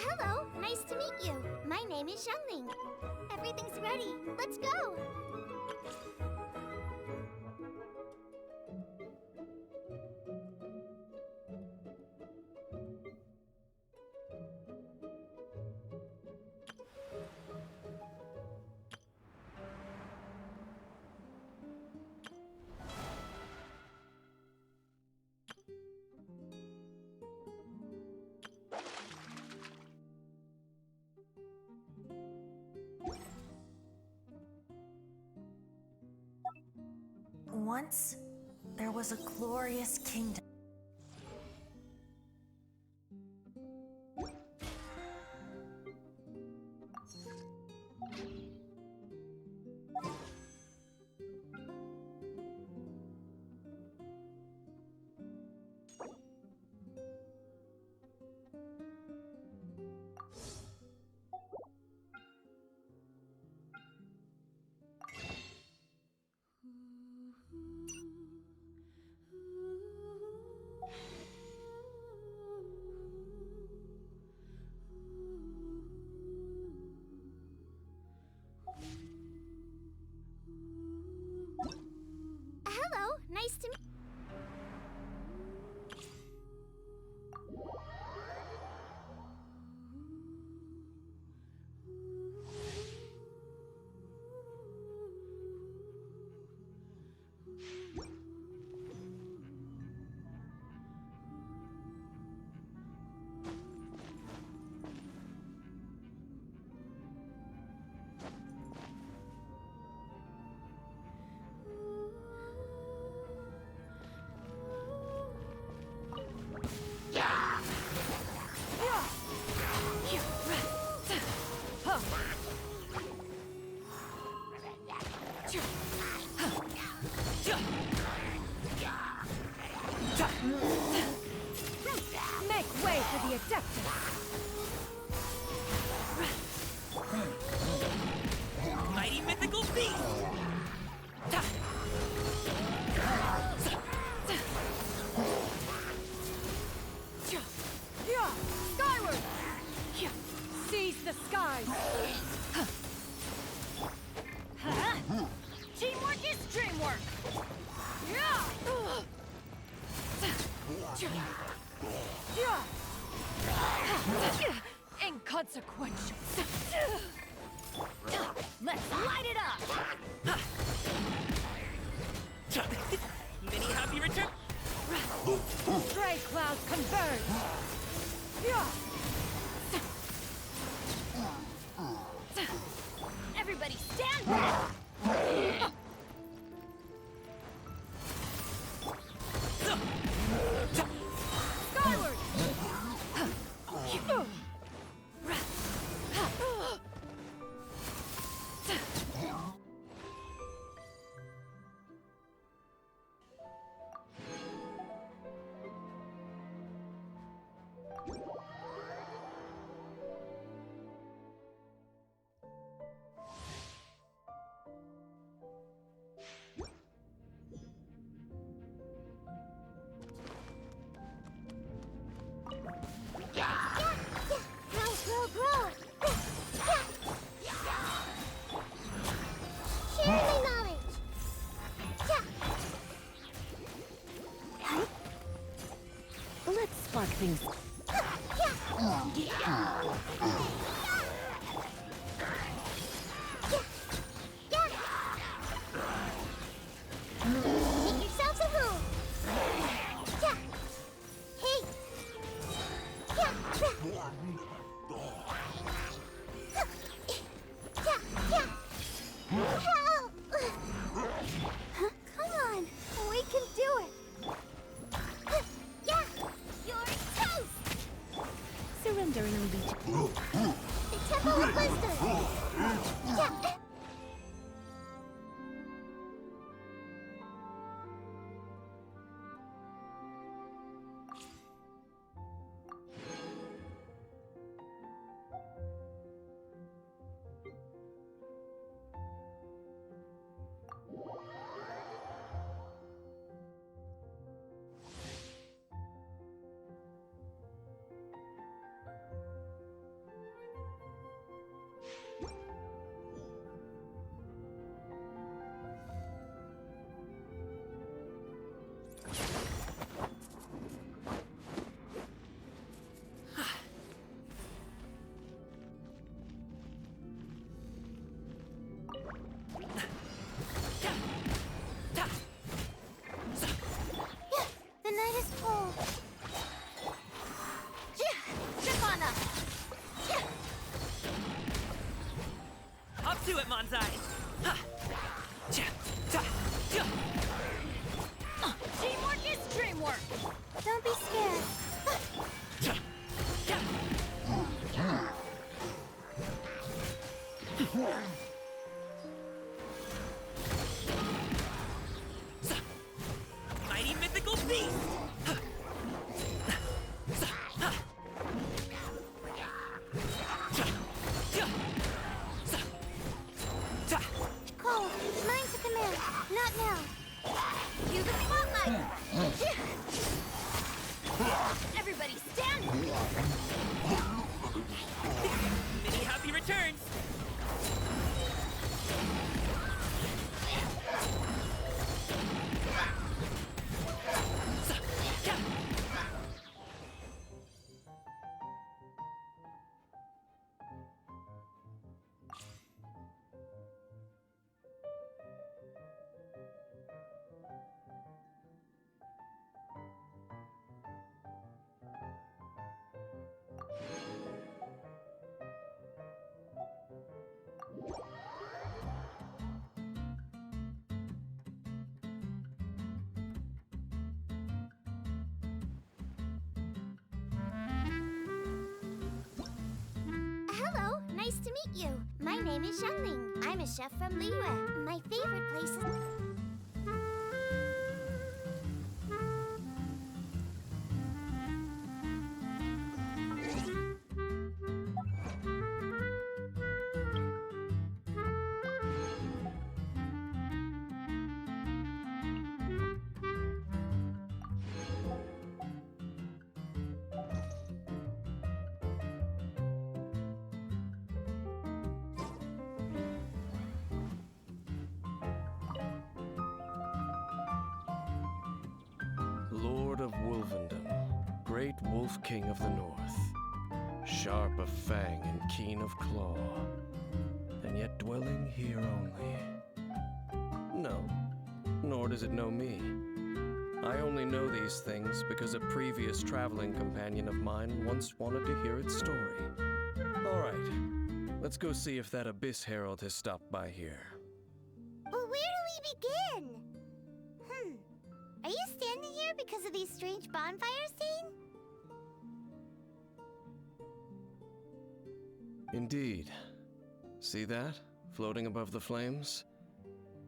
Hello, nice to meet you. My name is Xiangling. Everything's ready. Let's go. Once, there was a glorious kingdom. Hello, nice to meet Make way for the Adeptus! Mighty mythical beast! Skyward! Seize the skies! Teamwork is dreamwork! Inconsequential! Let's light it up! Many happy return. Stray clouds converge! Everybody stand back! Skyward! Grow. Share my knowledge. Let's spark things. Make yourselves a room. Hey. Help! Come on, we can do it. Yeah, you're toast. Surrendering allegiance. The Temple of Wisdom. Yeah. do it, Manzai! Ha! Ja! Ja! Ja! Teamwork is dreamwork! Don't be scared. Ja! Ja! Mighty mythical beast! Cole, mine's the command. Not now. Use the spotlight. Everybody stand! Many happy returns! Hello, nice to meet you. My name is Youngling. I'm a chef from Liyue. My favorite place is... Lord of Wolvendom, great Wolf King of the North, sharp of fang and keen of claw, and yet dwelling here only. No, nor does it know me. I only know these things because a previous traveling companion of mine once wanted to hear its story. All right, let's go see if that Abyss Herald has stopped by here. Well, where do we begin? Are you standing here because of these strange bonfires, Zane? Indeed. See that? Floating above the flames?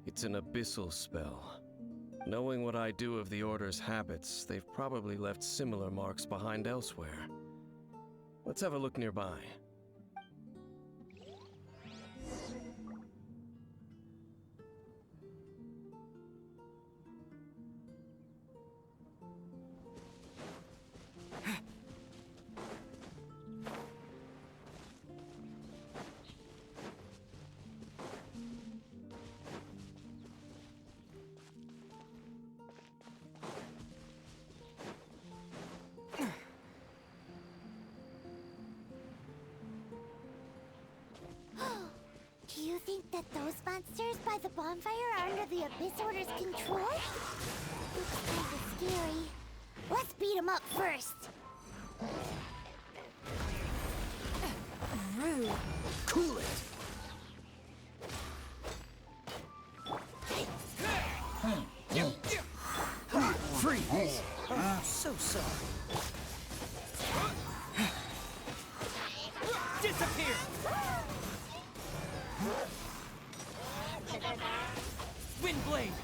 It's an abyssal spell. Knowing what I do of the Order's habits, they've probably left similar marks behind elsewhere. Let's have a look nearby. Do you think that those monsters by the bonfire are under the Abyss Order's control? Looks kinda scary. Let's beat them up first. Rude. Cool it! Freeze! I'm so sorry. Disappear! Windblade!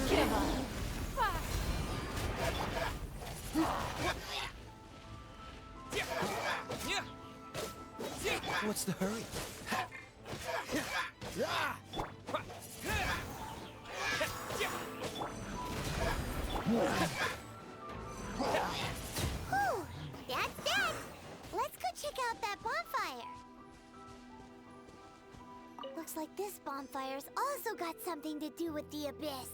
Give up! What's the hurry? Whew, that's that. Let's go check out that bonfire. Looks like this bonfire's also got something to do with the Abyss.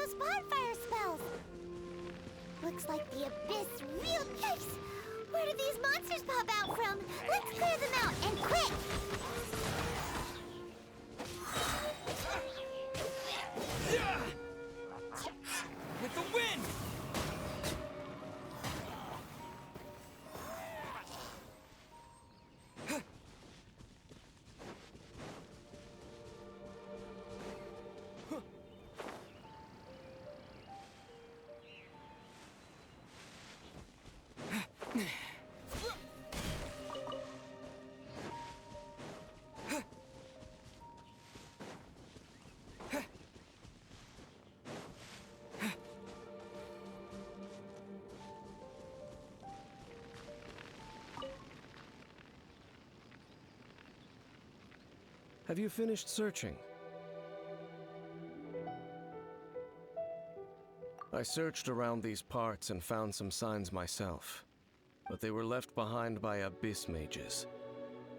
those bonfire spells? Looks like the abyss real nice. Where do these monsters pop out from? Let's clear them out, and quick! With the wind! Have you finished searching? I searched around these parts and found some signs myself, but they were left behind by abyss mages,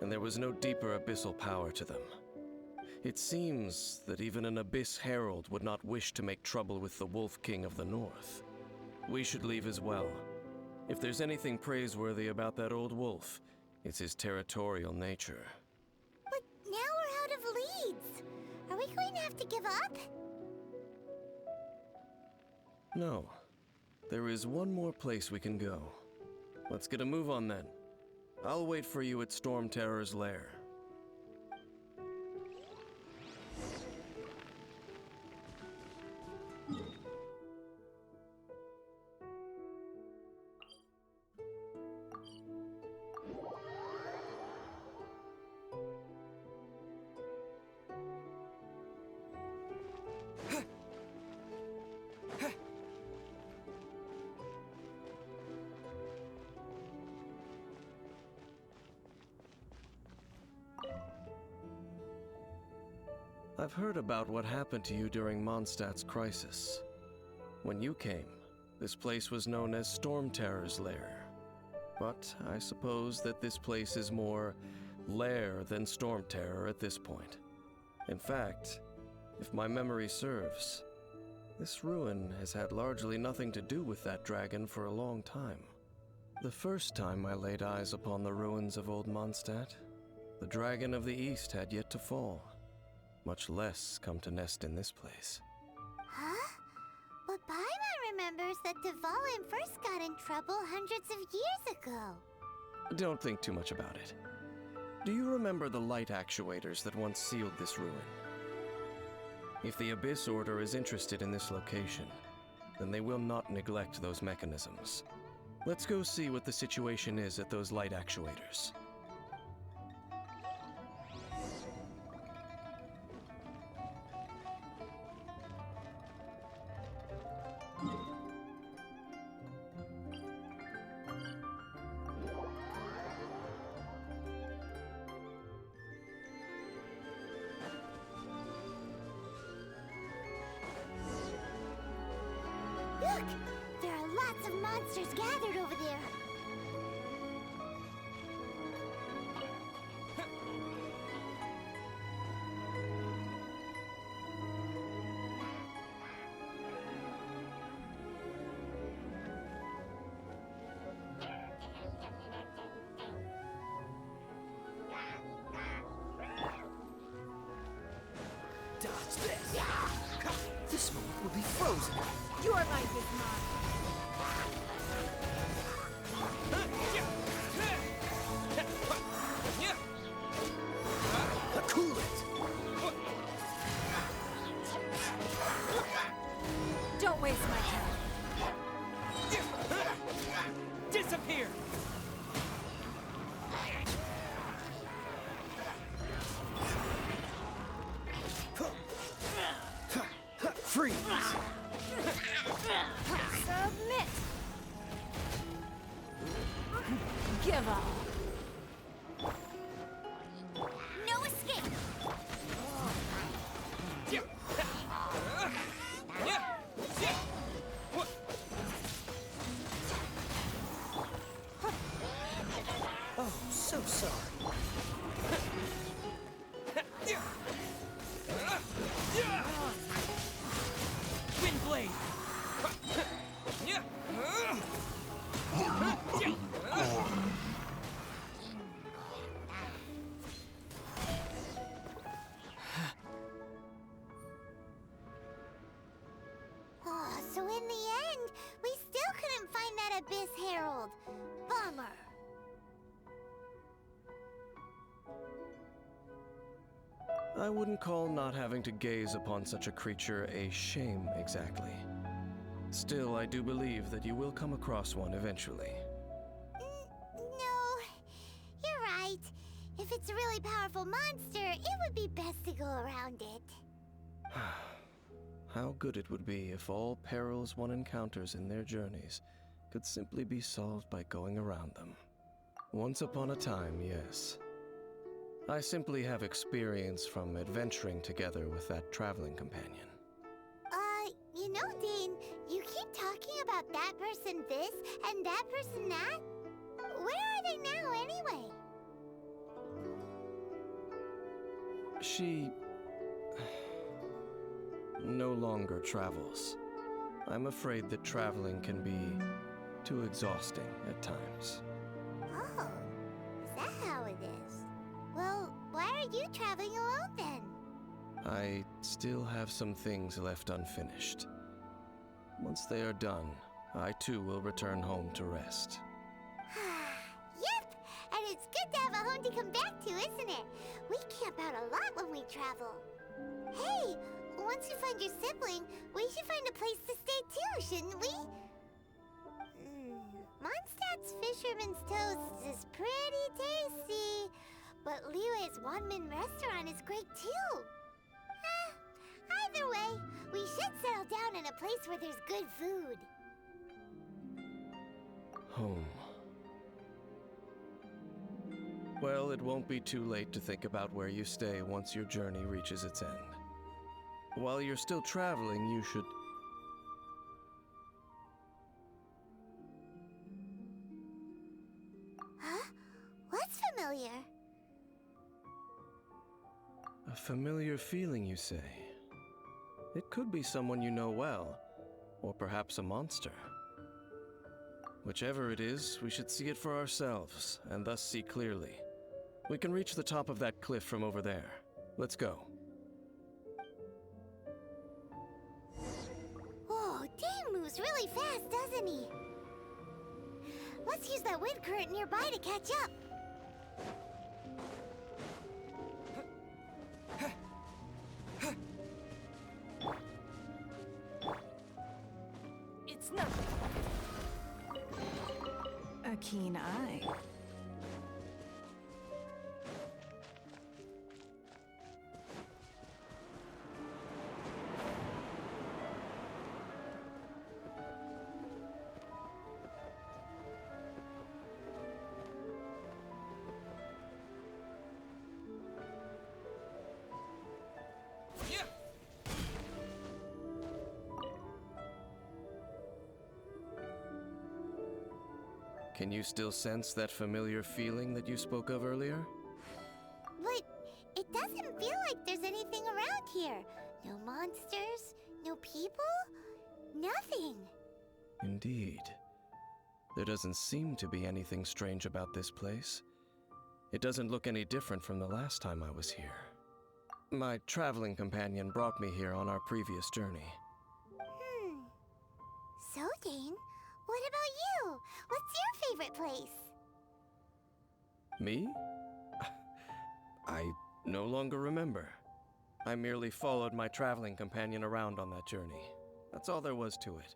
and there was no deeper abyssal power to them. It seems that even an abyss herald would not wish to make trouble with the Wolf King of the North. We should leave as well. If there's anything praiseworthy about that old wolf, it's his territorial nature. But now we're out of leads. Are we going to have to give up? No. There is one more place we can go. Let's get a move on then. I'll wait for you at Storm Terror's lair. I've heard about what happened to you during Mondstadt's crisis. When you came, this place was known as Storm Terror's lair. But I suppose that this place is more lair than Storm Terror at this point. In fact, if my memory serves, this ruin has had largely nothing to do with that dragon for a long time. The first time I laid eyes upon the ruins of Old Mondstadt, the Dragon of the East had yet to fall, much less come to nest in this place. Huh? But Paimon remembers that Dvalin first got in trouble hundreds of years ago. Don't think too much about it. Do you remember the light actuators that once sealed this ruin? If the Abyss Order is interested in this location, then they will not neglect those mechanisms. Let's go see what the situation is at those light actuators. Look! There are lots of monsters gathered over there. Dodge this. This moment will be frozen. Your life is mine. Cool it. Don't waste my time. Disappear! Freeze. Submit. Give up. No escape! Oh, so sorry. Wind blade! Abyss Herald. Bummer. I wouldn't call not having to gaze upon such a creature a shame exactly. Still, I do believe that you will come across one eventually. No, you're right. If it's a really powerful monster, it would be best to go around it. How good it would be if all perils one encounters in their journeys could simply be solved by going around them. Once upon a time, yes. I simply have experience from adventuring together with that traveling companion. You know, Dane, you keep talking about that person this and that person that. Where are they now, anyway? She no longer travels. I'm afraid that traveling can be too exhausting at times. Oh, is that how it is? Well, why are you traveling alone then? I still have some things left unfinished. Once they are done, I too will return home to rest. Yep, and it's good to have a home to come back to, isn't it? We camp out a lot when we travel. Hey, once you find your sibling, we should find a place to stay too, shouldn't we? Mondstadt's Fisherman's Toast is pretty tasty, but Liyue's Wanmin restaurant is great too. Either way, we should settle down in a place where there's good food. Home. Well, it won't be too late to think about where you stay once your journey reaches its end. While you're still traveling, you should... Huh? What's familiar? A familiar feeling, you say? It could be someone you know well, or perhaps a monster. Whichever it is, we should see it for ourselves, and thus see clearly. We can reach the top of that cliff from over there. Let's go. Whoa, Dane moves really fast, doesn't he? Let's use that wind current nearby to catch up. It's nothing. A keen eye. Yeah. Can you still sense that familiar feeling that you spoke of earlier? But it doesn't feel like there's anything around here. No monsters, no people, nothing. Indeed. There doesn't seem to be anything strange about this place. It doesn't look any different from the last time I was here. My traveling companion brought me here on our previous journey. So, Dane, what about you? What's your favorite place? Me? I no longer remember. I merely followed my traveling companion around on that journey. That's all there was to it.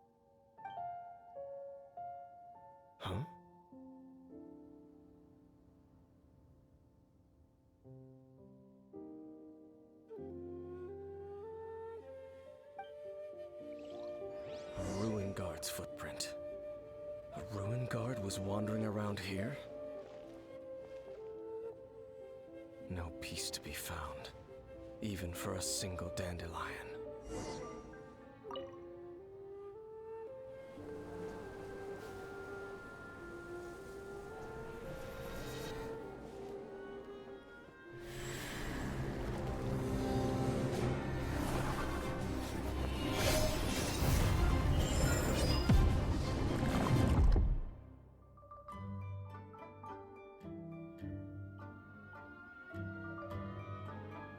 Huh? A ruin guard's footprint. A ruin guard was wandering around here? No peace to be found, even for a single dandelion.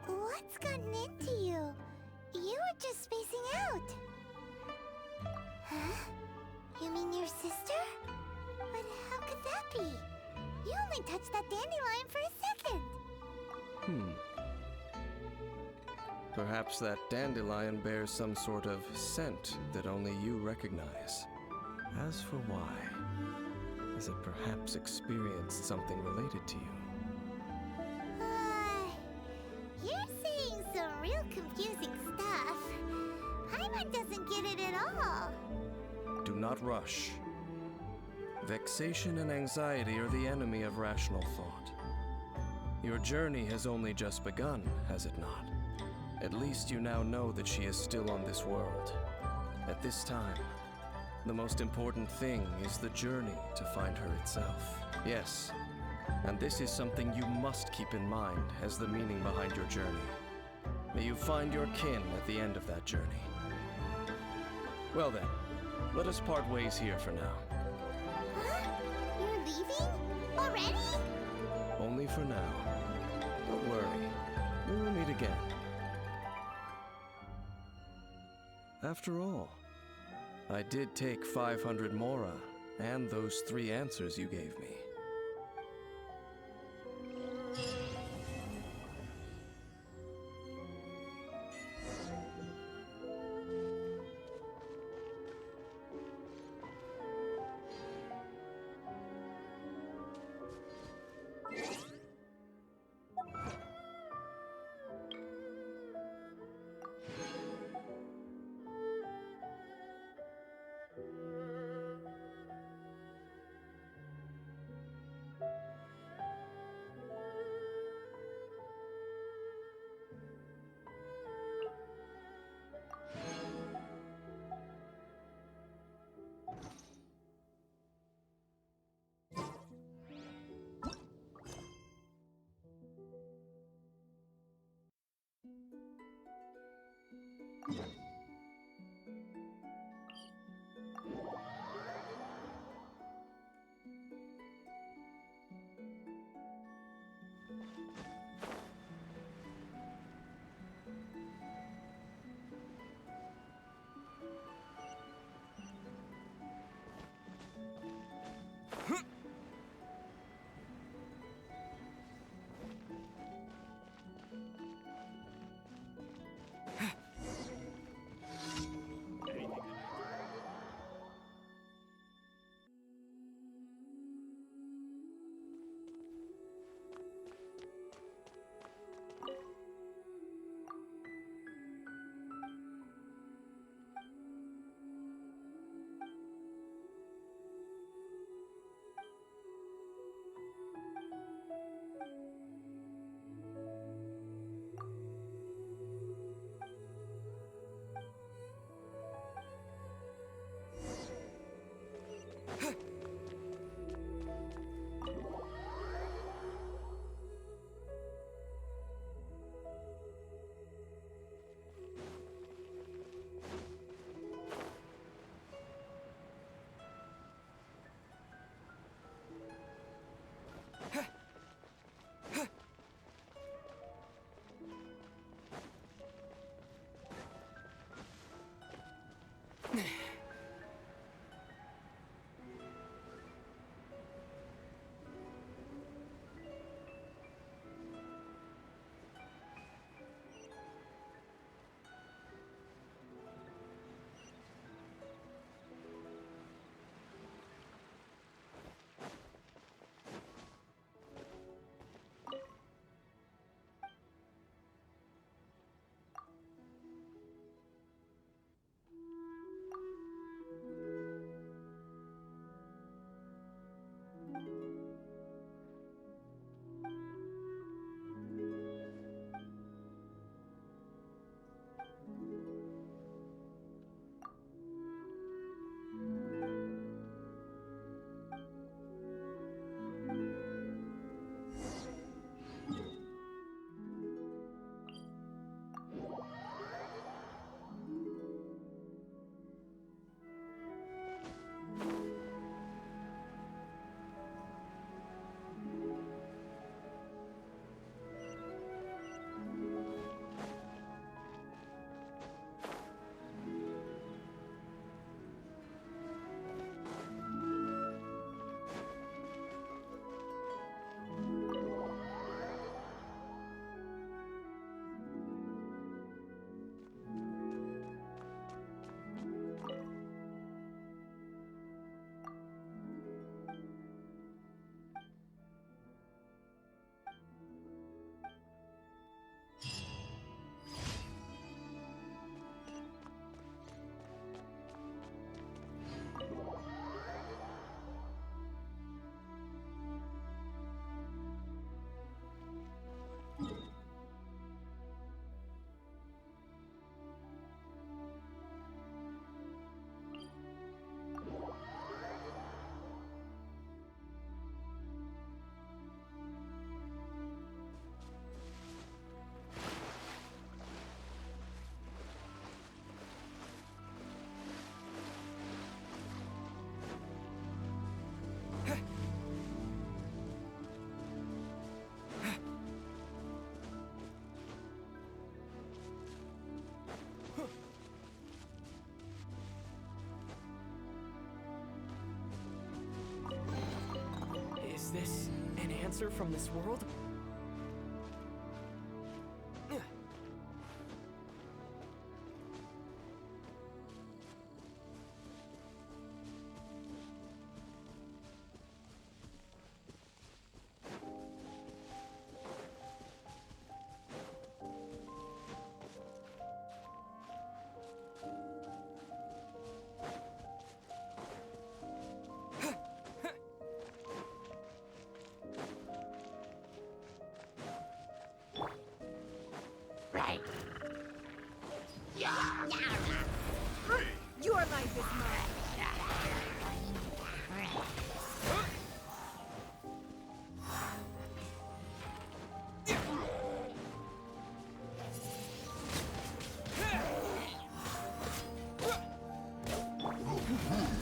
What's gotten into you? You were just spacing out. Huh? You mean your sister? But how could that be? You only touched that dandelion for a second. Perhaps that dandelion bears some sort of scent that only you recognize. As for why, has it perhaps experienced something related to you? You're saying some real confusing stuff. Paimon doesn't get it at all. Do not rush. Vexation and anxiety are the enemy of rational thought. Your journey has only just begun, has it not? At least you now know that she is still on this world. At this time, the most important thing is the journey to find her itself. Yes, and this is something you must keep in mind as the meaning behind your journey. May you find your kin at the end of that journey. Well then, let us part ways here for now. Huh? You're leaving? Already? Only for now. Don't worry, we will meet again. After all, I did take 500 mora and those 3 answers you gave me. this an answer from this world? Your life is mine.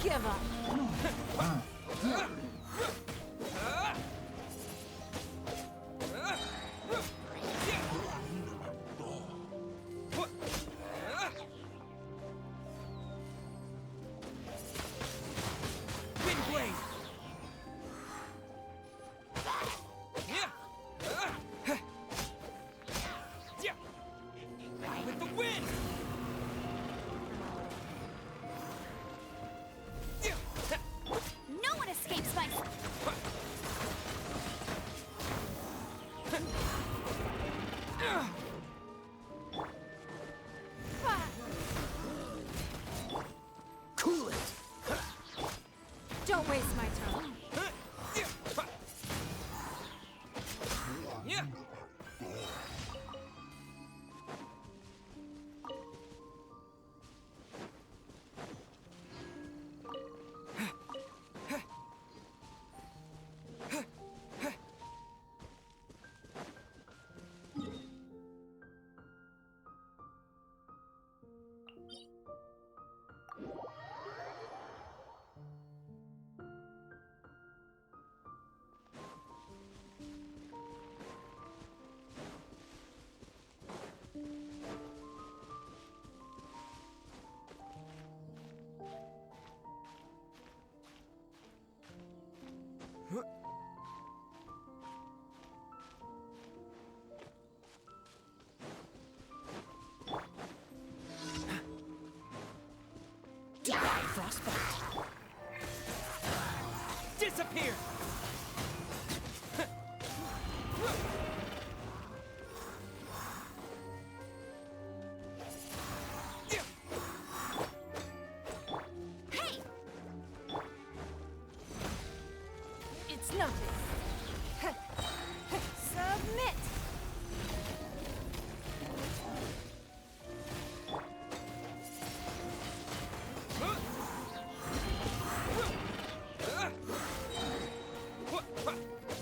Give up. With the wind! No one escapes my... Cool it! Don't waste my time. Yeah! Frostbite. Disappear! Hey! It's nothing. Submit.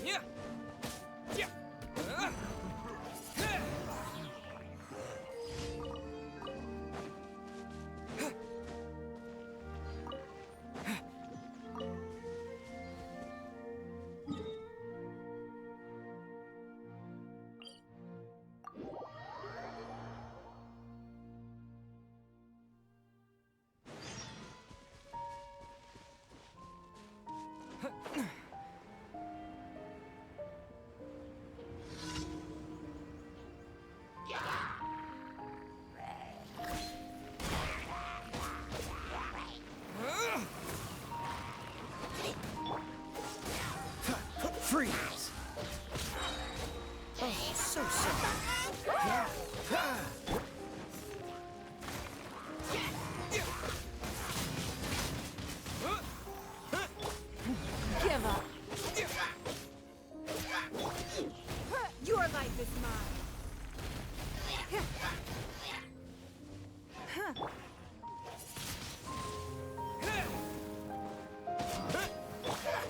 Yeah! Yeah! Freeze! Oh, so simple. Give up. Your life is mine.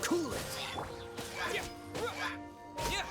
Cool it. Yeah! Yeah!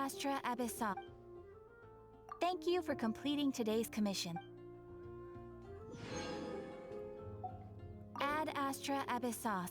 astra abyssal. Thank you for completing today's commission. Ad astra abyssal.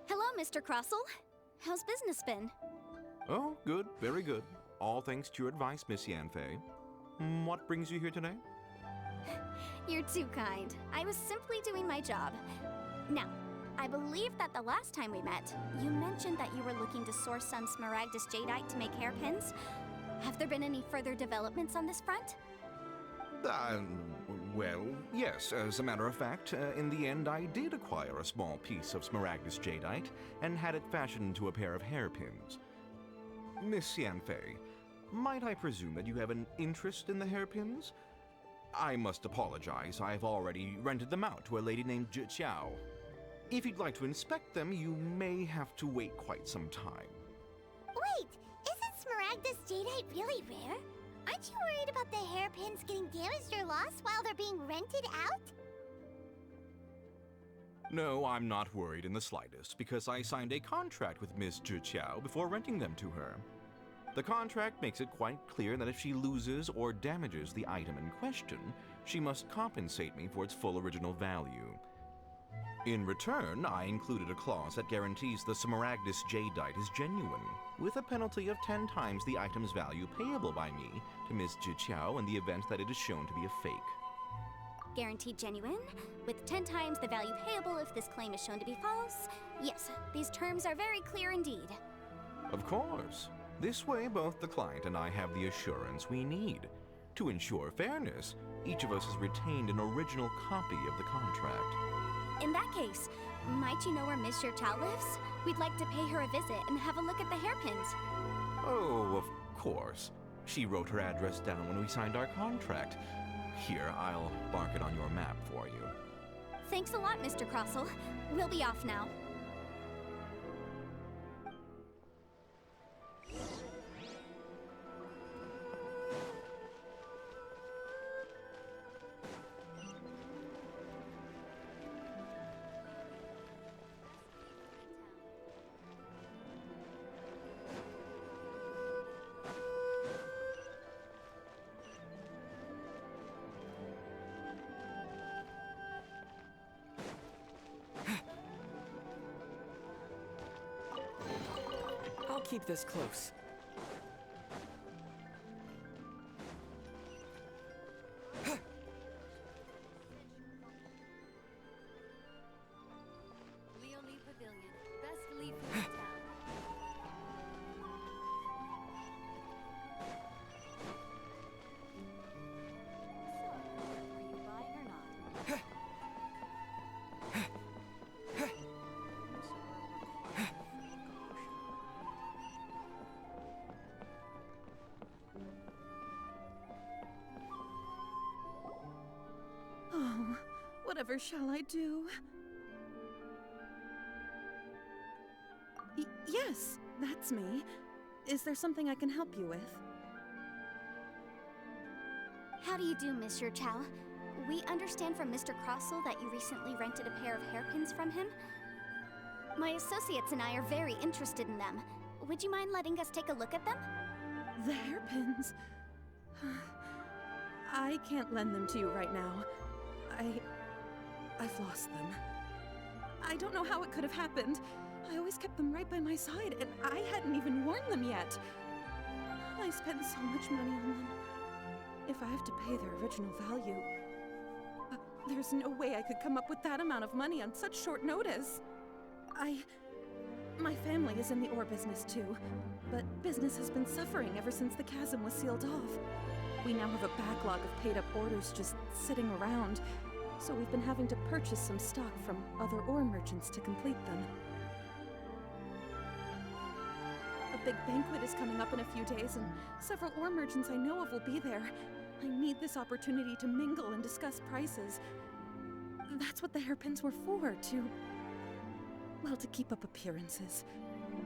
Hello, Mr. Crossell. How's business been? Oh, good, very good. All thanks to your advice, Miss Yanfei. What brings you here today? You're too kind. I was simply doing my job. Now, I believe that the last time we met, you mentioned that you were looking to source some smaragdus jadeite to make hairpins. Have there been any further developments on this front? Well, yes. As a matter of fact, in the end, I did acquire a small piece of smaragdus jadeite and had it fashioned into a pair of hairpins. Miss Yanfei, might I presume that you have an interest in the hairpins? I must apologize. I've already rented them out to a lady named Zhiqiao. If you'd like to inspect them, you may have to wait quite some time. Wait, isn't smaragdus jadeite really rare? Aren't you worried about the hairpins getting damaged or lost while they're being rented out? No, I'm not worried in the slightest, because I signed a contract with Miss Zhiqiao before renting them to her. The contract makes it quite clear that if she loses or damages the item in question, she must compensate me for its full original value. In return, I included a clause that guarantees the smaragdus jadeite is genuine, with a penalty of 10 times the item's value payable by me to Miss Zhiqiao in the event that it is shown to be a fake. Guaranteed genuine, with 10 times the value payable if this claim is shown to be false? Yes, these terms are very clear indeed. Of course. This way, both the client and I have the assurance we need. To ensure fairness, each of us has retained an original copy of the contract. In that case, might you know where Miss Zhiqiao lives? We'd like to pay her a visit and have a look at the hairpins. Oh, of course. She wrote her address down when we signed our contract. Here, I'll mark it on your map for you. Thanks a lot, Mr. Crossell. We'll be off now. I'll keep this close. Leonie Pavilion, best leaf in town. So, are you buying or not? Oh, whatever shall I do? Yes, that's me. Is there something I can help you with? How do you do, Miss Zhiqiao? We understand from Mr. Crossell that you recently rented a pair of hairpins from him. My associates and I are very interested in them. Would you mind letting us take a look at them? The hairpins. I can't lend them to you right now. I've lost them. I don't know how it could have happened. I always kept them right by my side, and I hadn't even worn them yet. I spent so much money on them. If I have to pay their original value, there's no way I could come up with that amount of money on such short notice. My family is in the ore business too, but business has been suffering ever since the chasm was sealed off. We now have a backlog of paid-up orders just sitting around, so we've been having to purchase some stock from other ore merchants to complete them. A big banquet is coming up in a few days, and several ore merchants I know of will be there. I need this opportunity to mingle and discuss prices. That's what the hairpins were for, to keep up appearances.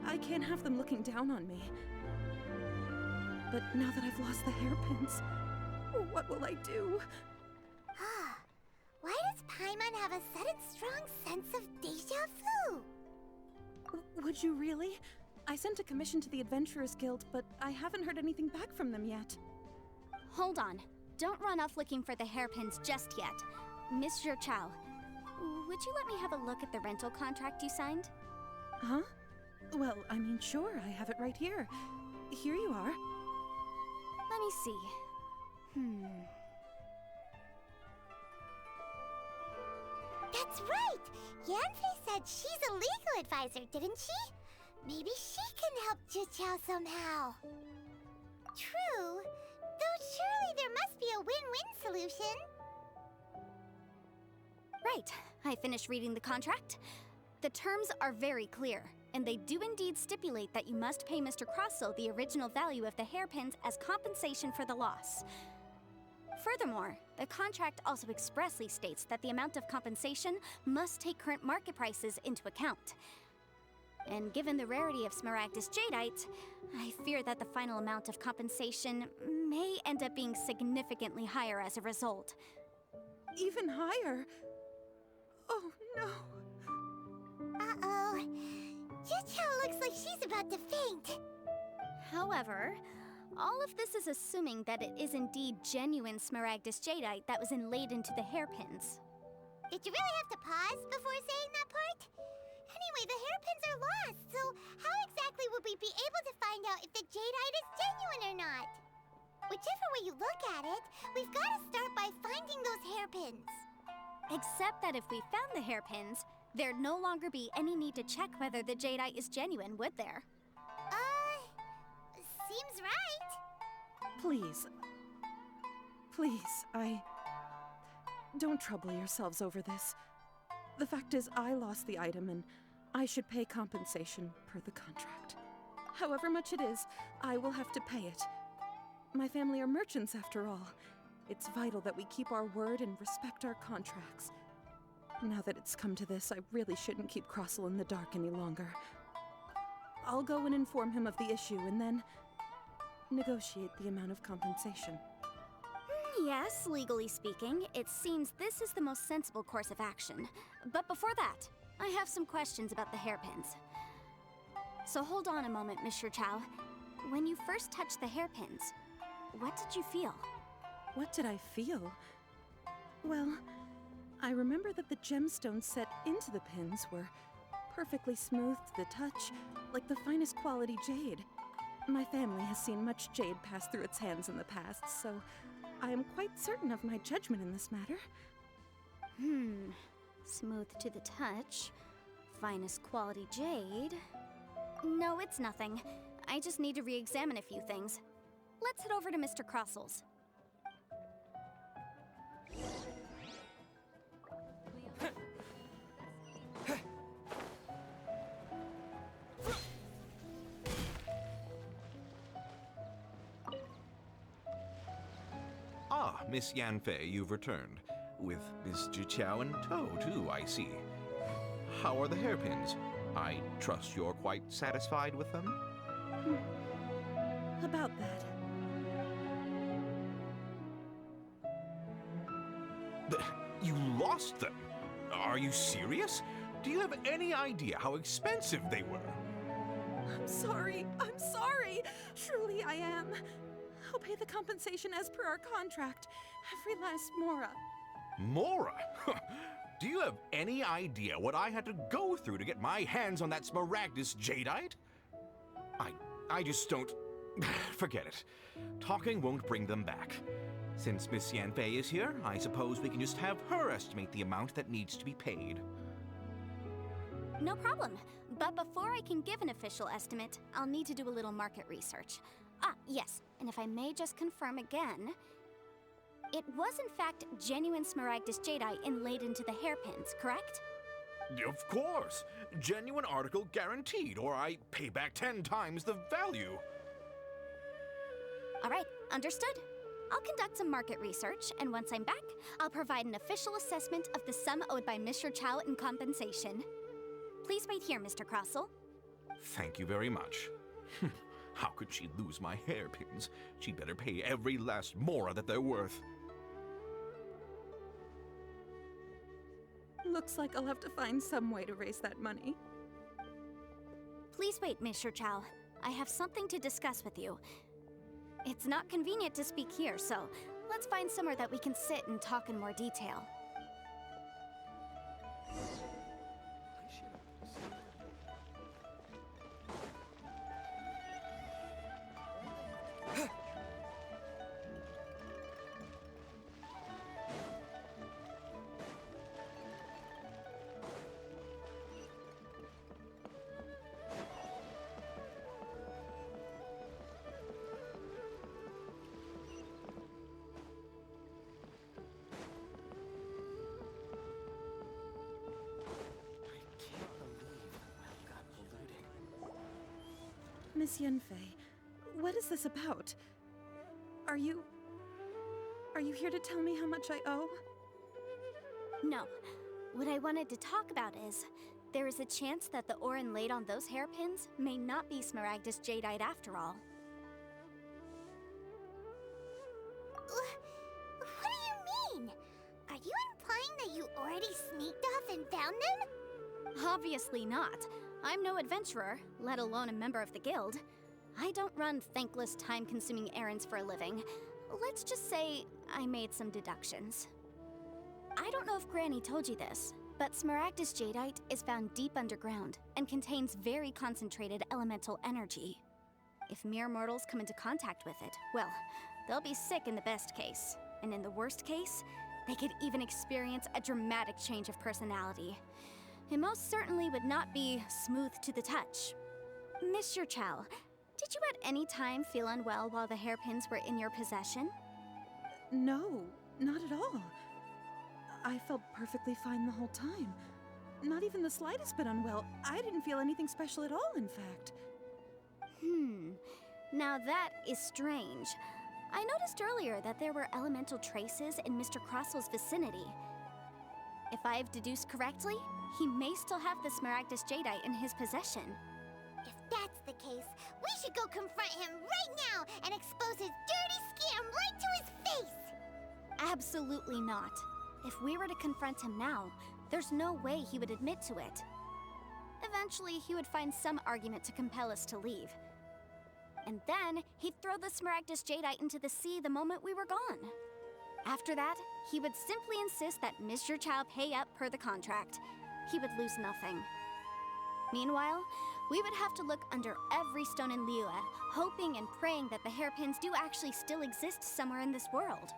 I can't have them looking down on me. But now that I've lost the hairpins, what will I do? Why does Paimon have a sudden strong sense of déjà vu? Would you really? I sent a commission to the Adventurers Guild, but I haven't heard anything back from them yet. Hold on. Don't run off looking for the hairpins just yet. Miss Zhiqiao, would you let me have a look at the rental contract you signed? Huh? Well, I mean, sure, I have it right here. Here you are. Let me see. That's right! Yanfei said she's a legal advisor, didn't she? Maybe she can help Juqiao somehow. True, though surely there must be a win-win solution. Right. I finished reading the contract. The terms are very clear, and they do indeed stipulate that you must pay Mr. Crossel the original value of the hairpins as compensation for the loss. Furthermore, the contract also expressly states that the amount of compensation must take current market prices into account. And given the rarity of Smaragdus Jadeite, I fear that the final amount of compensation may end up being significantly higher as a result. Even higher? Oh no. Uh-oh. Juqiao looks like she's about to faint. However, all of this is assuming that it is indeed genuine Smaragdus Jadeite that was inlaid into the hairpins. Did you really have to pause before saying that part? Anyway, the hairpins are lost, so how exactly would we be able to find out if the jadeite is genuine or not? Whichever way you look at it, we've got to start by finding those hairpins. Except that if we found the hairpins, there'd no longer be any need to check whether the jadeite is genuine, would there? Seems right. Please. Please, Don't trouble yourselves over this. The fact is, I lost the item and I should pay compensation per the contract. However much it is, I will have to pay it. My family are merchants after all. It's vital that we keep our word and respect our contracts. Now that it's come to this, I really shouldn't keep Crossel in the dark any longer. I'll go and inform him of the issue and then negotiate the amount of compensation. Yes, legally speaking, it seems this is the most sensible course of action. But before that, I have some questions about the hairpins. So hold on a moment, Mr. Chow. When you first touched the hairpins, what did you feel? What did I feel? Well, I remember that the gemstones set into the pins were perfectly smooth to the touch, like the finest quality jade. My family has seen much jade pass through its hands in the past, so I am quite certain of my judgment in this matter. Smooth to the touch, finest quality jade. No, it's nothing. I just need to re-examine a few things. Let's head over to Mr. Crossel's. Ah, Miss Yanfei, you've returned. With Miss Juqiao in tow, too, I see. How are the hairpins? I trust you're quite satisfied with them? About that. You lost them? Are you serious? Do you have any idea how expensive they were? I'm sorry. Truly I am. I'll pay the compensation as per our contract. Every last mora. Mora? Do you have any idea what I had to go through to get my hands on that Smaragdus Jadeite? I just don't... Forget it. Talking won't bring them back. Since Miss Yanfei is here, I suppose we can just have her estimate the amount that needs to be paid. No problem. But before I can give an official estimate, I'll need to do a little market research. Ah, yes, and if I may just confirm again, it was in fact genuine Smaragdus Jadeite inlaid into the hairpins, correct? Of course! Genuine article guaranteed, or I pay back 10 times the value. All right, understood. I'll conduct some market research, and once I'm back, I'll provide an official assessment of the sum owed by Mr. Chow in compensation. Please wait here, Mr. Crossel. Thank you very much. How could she lose my hairpins? She'd better pay every last mora that they're worth. Looks like I'll have to find some way to raise that money. Please wait, Mr. Chow. I have something to discuss with you. It's not convenient to speak here, so let's find somewhere that we can sit and talk in more detail. Miss Yunfei, what is this about? Are you here to tell me how much I owe? No. What I wanted to talk about is, there is a chance that the Orin laid on those hairpins may not be Smaragdus Jadeite after all. What do you mean? Are you implying that you already sneaked off and found them? Obviously not. I'm no adventurer, let alone a member of the guild. I don't run thankless, time-consuming errands for a living. Let's just say I made some deductions. I don't know if Granny told you this, but Smaragdus Jadeite is found deep underground and contains very concentrated elemental energy. If mere mortals come into contact with it, well, they'll be sick in the best case. And in the worst case, they could even experience a dramatic change of personality. It most certainly would not be smooth to the touch. Mr. Chow, did you at any time feel unwell while the hairpins were in your possession? No, not at all. I felt perfectly fine the whole time. Not even the slightest bit unwell. I didn't feel anything special at all, in fact. Now that is strange. I noticed earlier that there were elemental traces in Mr. Crossel's vicinity. If I've deduced correctly, he may still have the Smaragdus Jadeite in his possession. If that's the case, we should go confront him right now and expose his dirty scam right to his face! Absolutely not. If we were to confront him now, there's no way he would admit to it. Eventually, he would find some argument to compel us to leave. And then, he'd throw the Smaragdus Jadeite into the sea the moment we were gone. After that, he would simply insist that Mr. Chow pay up per the contract. He would lose nothing. Meanwhile, we would have to look under every stone in Liyue, hoping and praying that the hairpins do actually still exist somewhere in this world.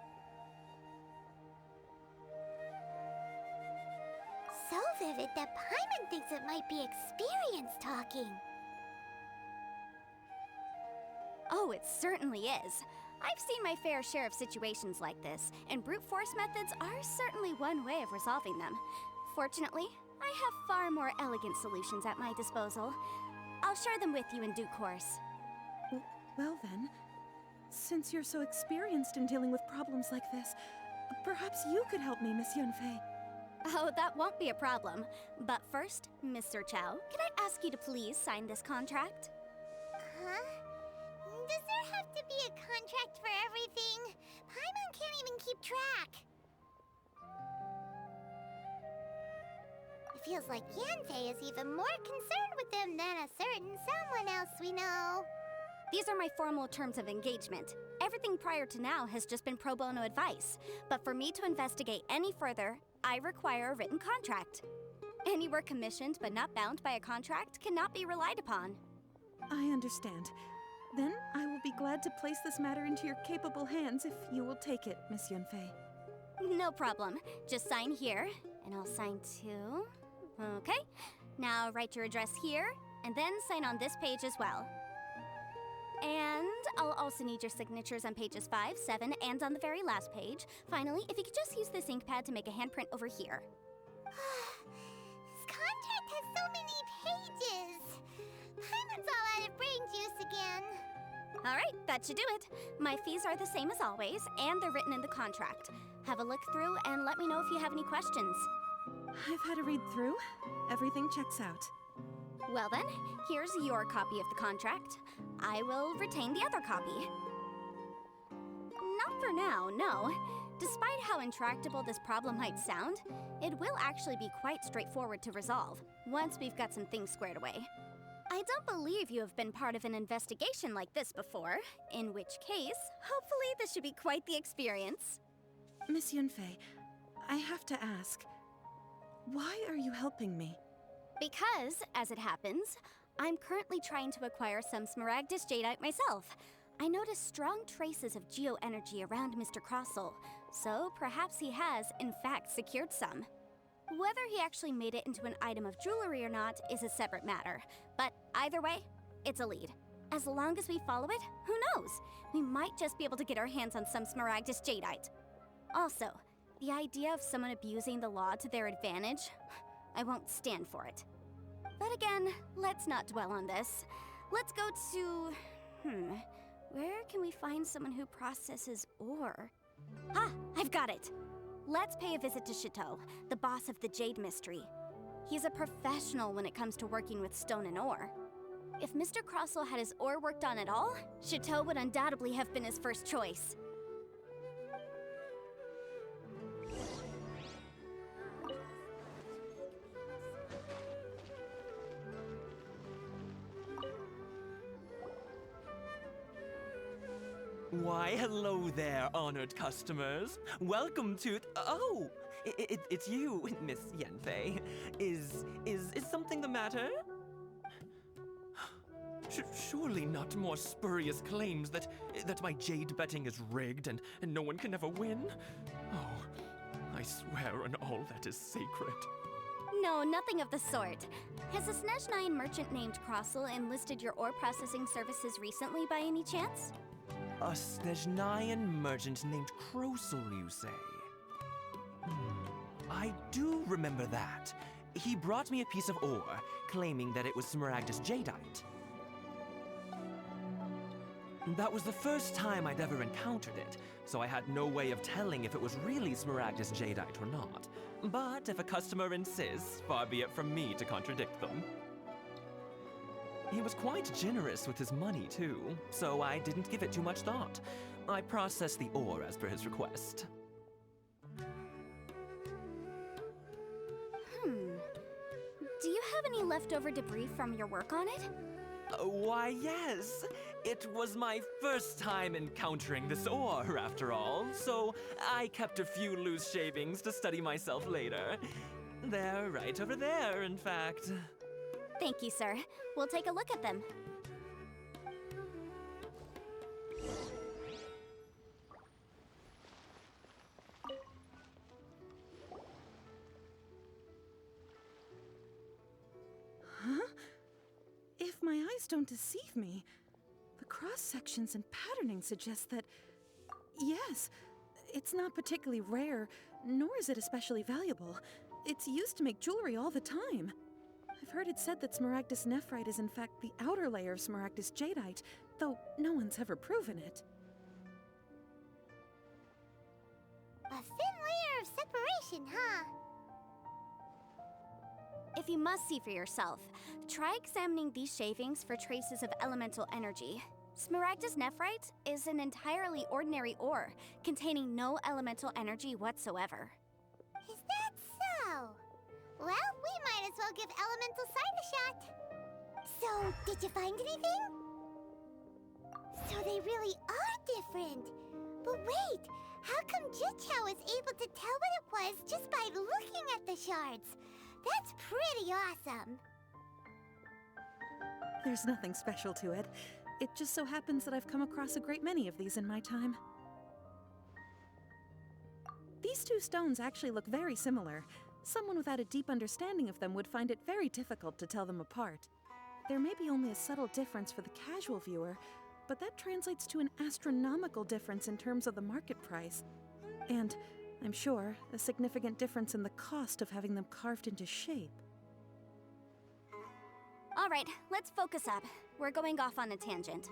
So vivid that Paimon thinks it might be experience talking. Oh, it certainly is. I've seen my fair share of situations like this, and brute force methods are certainly one way of resolving them. Fortunately, I have far more elegant solutions at my disposal. I'll share them with you in due course. Well then, since you're so experienced in dealing with problems like this, perhaps you could help me, Miss Yunfei. Oh, that won't be a problem. But first, Mr. Chow, can I ask you to please sign this contract? Huh? Does there have to be a contract for everything? Paimon can't even keep track. It feels like Yanfei is even more concerned with them than a certain someone else we know. These are my formal terms of engagement. Everything prior to now has just been pro bono advice. But for me to investigate any further, I require a written contract. Any work commissioned but not bound by a contract cannot be relied upon. I understand. Then I will be glad to place this matter into your capable hands if you will take it, Miss Yunfei. No problem. Just sign here, and I'll sign too. Okay. Now write your address here, and then sign on this page as well. And I'll also need your signatures on pages 5, 7, and on the very last page. Finally, if you could just use this ink pad to make a handprint over here. This contract has so many pages. Paimon's all out of brain juice again. All right, that should do it. My fees are the same as always, and they're written in the contract. Have a look through and let me know if you have any questions. I've had a read through. Everything checks out. Well then, here's your copy of the contract. I will retain the other copy. Not for now, no. Despite how intractable this problem might sound, it will actually be quite straightforward to resolve, once we've got some things squared away. I don't believe you have been part of an investigation like this before, in which case, hopefully this should be quite the experience. Miss Yunfei, I have to ask, why are you helping me? Because, as it happens, I'm currently trying to acquire some Smaragdus Jadeite myself. I noticed strong traces of geo-energy around Mr. Crossel, so perhaps he has, in fact, secured some. Whether he actually made it into an item of jewelry or not is a separate matter, but either way, it's a lead. As long as we follow it, who knows? We might just be able to get our hands on some Smaragdus Jadeite. Also, the idea of someone abusing the law to their advantage, I won't stand for it. But again, let's not dwell on this. Let's go to... Where can we find someone who processes ore? Ah, I've got it! Let's pay a visit to Chateau, the boss of the Jade Mystery. He's a professional when it comes to working with stone and ore. If Mr. Crossell had his ore worked on at all, Chateau would undoubtedly have been his first choice. Why, hello there, honored customers. Welcome to... Oh! It's you, Miss Yenfei. Is something the matter? Surely not more spurious claims that my jade betting is rigged and no one can ever win? Oh, I swear on all that is sacred. No, nothing of the sort. Has a Snezhnayan merchant named Crossell enlisted your ore processing services recently by any chance? A Snezhnayan merchant named Crossell, you say? I do remember that. He brought me a piece of ore, claiming that it was Smaragdus jadeite. That was the first time I'd ever encountered it, so I had no way of telling if it was really Smaragdus jadeite or not. But if a customer insists, far be it from me to contradict them. He was quite generous with his money, too, so I didn't give it too much thought. I processed the ore as per his request. Do you have any leftover debris from your work on it? Why, yes. It was my first time encountering this ore, after all, so I kept a few loose shavings to study myself later. They're right over there, in fact. Thank you, sir. We'll take a look at them. Huh? If my eyes don't deceive me, the cross-sections and patterning suggest that... Yes, it's not particularly rare, nor is it especially valuable. It's used to make jewelry all the time. I've heard it said that Smaragdus nephrite is in fact the outer layer of Smaragdus jadeite, though no one's ever proven it. A thin layer of separation, huh? If you must see for yourself, try examining these shavings for traces of elemental energy. Smaragdus nephrite is an entirely ordinary ore, containing no elemental energy whatsoever. Is that so? Well, we might as well give elemental side a shot. So, did you find anything? So they really are different. But wait, how come Jichao was able to tell what it was just by looking at the shards? That's pretty awesome. There's nothing special to it. It just so happens that I've come across a great many of these in my time. These two stones actually look very similar. Someone without a deep understanding of them would find it very difficult to tell them apart. There may be only a subtle difference for the casual viewer, but that translates to an astronomical difference in terms of the market price. And, I'm sure, a significant difference in the cost of having them carved into shape. All right, let's focus up. We're going off on a tangent.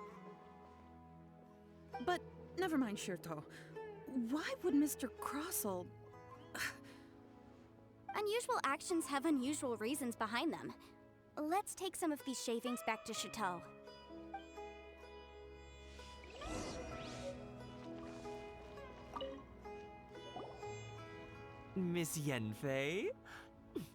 But never mind, Shirto. Why would Mr. Crossell... Unusual actions have unusual reasons behind them. Let's take some of these shavings back to Chateau. Miss Yenfei?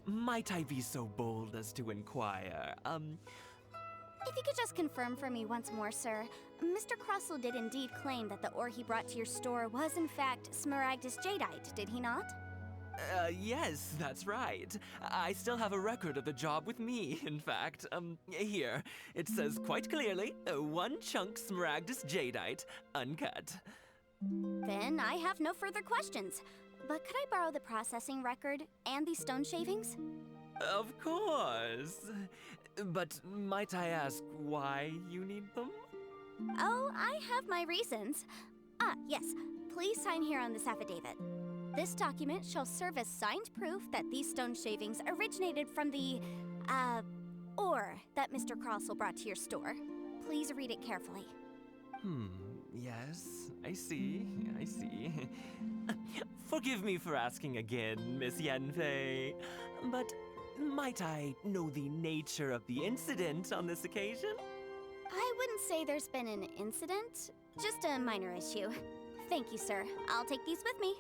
Might I be so bold as to inquire, If you could just confirm for me once more, sir. Mr. Crossell did indeed claim that the ore he brought to your store was in fact Smaragdus jadeite, did he not? Yes, that's right. I still have a record of the job with me, in fact. Here. It says quite clearly, 1 chunk Smaragdus jadeite, uncut. Then I have no further questions. But could I borrow the processing record and these stone shavings? Of course. But might I ask why you need them? Oh, I have my reasons. Ah, yes. Please sign here on this affidavit. This document shall serve as signed proof that these stone shavings originated from the, ore that Mr. Crossell brought to your store. Please read it carefully. Yes, I see. Forgive me for asking again, Miss Yanfei, but might I know the nature of the incident on this occasion? I wouldn't say there's been an incident, just a minor issue. Thank you, sir. I'll take these with me.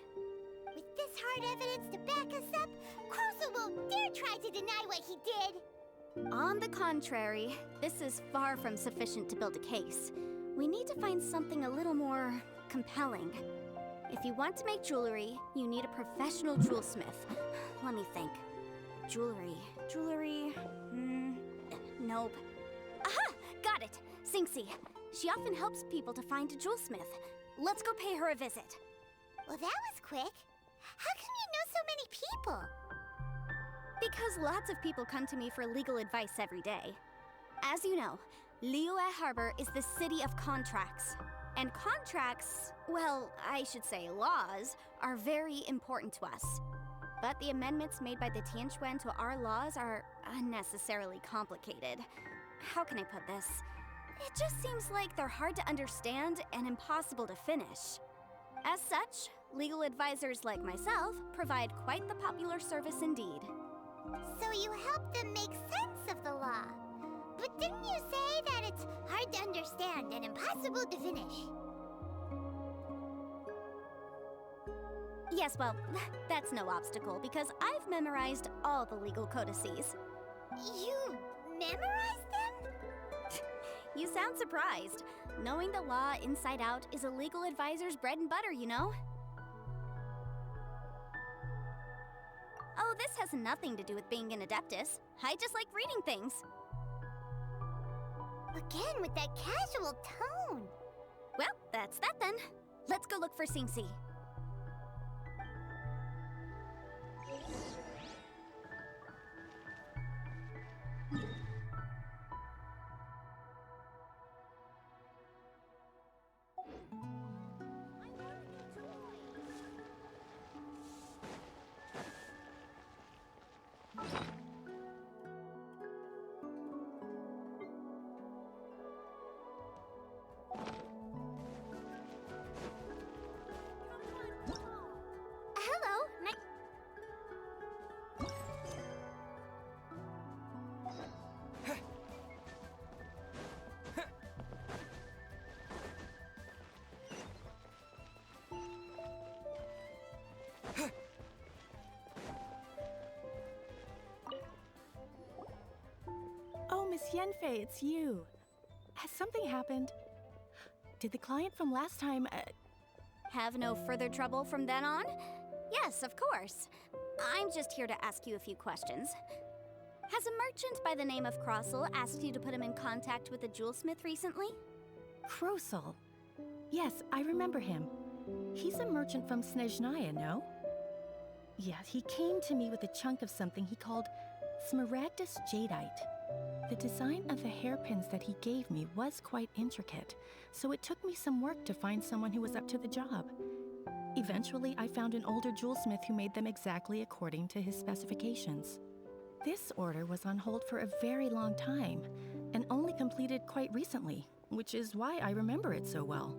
With this hard evidence to back us up, Crossell won't dare try to deny what he did. On the contrary, this is far from sufficient to build a case. We need to find something a little more compelling. If you want to make jewelry, you need a professional jewelsmith. Let me think. Jewelry. Nope. Aha! Got it! Sinxi. She often helps people to find a jewelsmith. Let's go pay her a visit. Well, that was quick. How come you know so many people? Because lots of people come to me for legal advice every day. As you know, Liyue Harbor is the city of contracts. And contracts, well, I should say laws, are very important to us. But the amendments made by the Tianquan to our laws are unnecessarily complicated. How can I put this? It just seems like they're hard to understand and impossible to finish. As such, legal advisors like myself provide quite the popular service indeed. So you help them make sense of the law. But didn't you say that it's hard to understand and impossible to finish? Yes, well, that's no obstacle because I've memorized all the legal codices. You memorized them? You sound surprised. Knowing the law inside out is a legal advisor's bread and butter, you know? Oh, this has nothing to do with being an adeptus. I just like reading things. Again, with that casual tone. Well, that's that then. Let's go look for Sinxi. Hello, Oh, Miss Yanfei, it's you. Has something happened? Did the client from last time, Have no further trouble from then on? Yes, of course. I'm just here to ask you a few questions. Has a merchant by the name of Crossell asked you to put him in contact with a jewelsmith recently? Crossell? Yes, I remember him. He's a merchant from Snezhnaya, no? Yes, he came to me with a chunk of something he called smaragdus jadeite. The design of the hairpins that he gave me was quite intricate, so it took me some work to find someone who was up to the job. Eventually, I found an older jewelsmith who made them exactly according to his specifications. This order was on hold for a very long time, and only completed quite recently, which is why I remember it so well.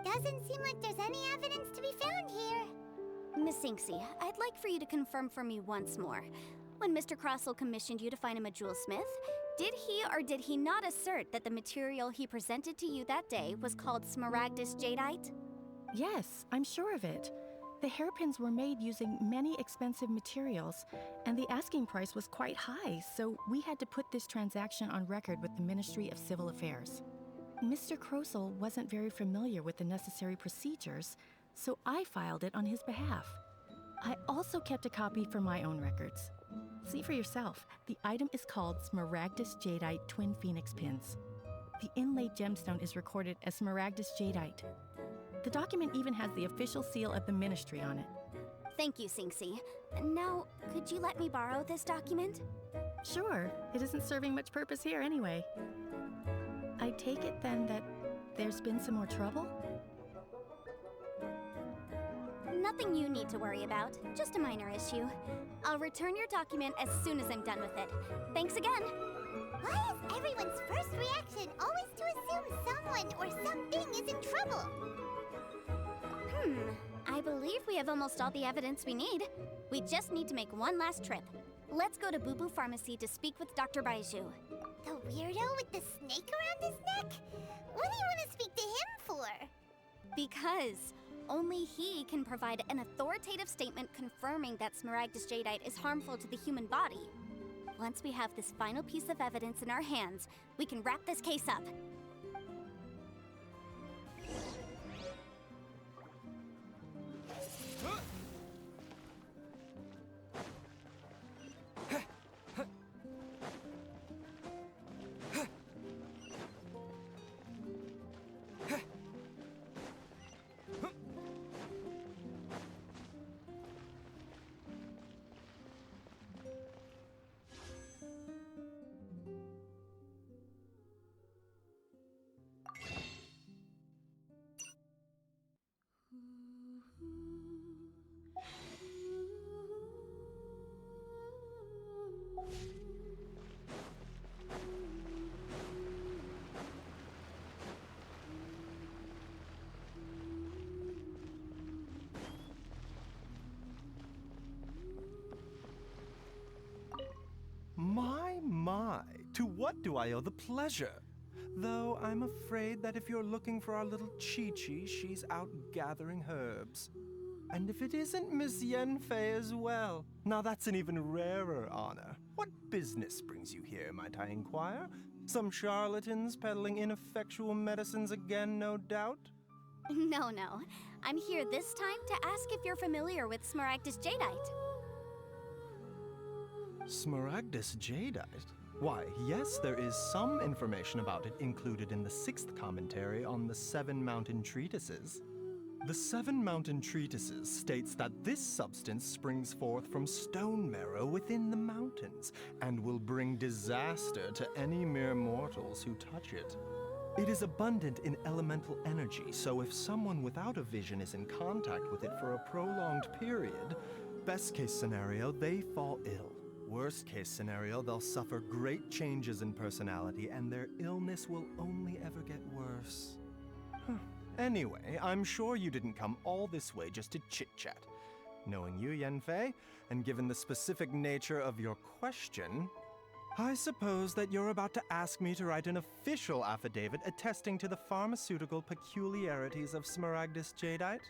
Doesn't seem like there's any evidence to be found here. Miss Sinxi, I'd like for you to confirm for me once more. When Mr. Crossell commissioned you to find him a jewelsmith, did he or did he not assert that the material he presented to you that day was called smaragdus jadeite? Yes, I'm sure of it. The hairpins were made using many expensive materials, and the asking price was quite high, so we had to put this transaction on record with the Ministry of Civil Affairs. Mr. Crossell wasn't very familiar with the necessary procedures, so I filed it on his behalf. I also kept a copy for my own records. See for yourself, the item is called Smaragdus Jadeite Twin Phoenix Pins. The inlaid gemstone is recorded as Smaragdus Jadeite. The document even has the official seal of the ministry on it. Thank you, Sinxi. Now, could you let me borrow this document? Sure, it isn't serving much purpose here anyway. I take it then that there's been some more trouble? Nothing you need to worry about, just a minor issue. I'll return your document as soon as I'm done with it. Thanks again! Why is everyone's first reaction always to assume someone or something is in trouble? I believe we have almost all the evidence we need. We just need to make one last trip. Let's go to Boo Boo Pharmacy to speak with Dr. Baiju. The weirdo with the snake around his neck? What do you want to speak to him for? Because only he can provide an authoritative statement confirming that Smaragdus Jadeite is harmful to the human body. Once we have this final piece of evidence in our hands, we can wrap this case up. My, to what do I owe the pleasure? Though I'm afraid that if you're looking for our little Chi-Chi, she's out gathering herbs. And if it isn't Miss Yenfei as well, now that's an even rarer honor. What business brings you here, might I inquire? Some charlatans peddling ineffectual medicines again, no doubt? No. I'm here this time to ask if you're familiar with Smaragdus Jadeite. Smaragdus Jadeite? Why, yes, there is some information about it included in the 6th commentary on the 7 Mountain Treatises. The 7 Mountain Treatises states that this substance springs forth from stone marrow within the mountains and will bring disaster to any mere mortals who touch it. It is abundant in elemental energy, so if someone without a vision is in contact with it for a prolonged period, best case scenario, they fall ill. Worst case scenario, they'll suffer great changes in personality and their illness will only ever get worse. Anyway, I'm sure you didn't come all this way just to chit-chat. Knowing you, Yenfei, and given the specific nature of your question, I suppose that you're about to ask me to write an official affidavit attesting to the pharmaceutical peculiarities of Smaragdus Jadeite?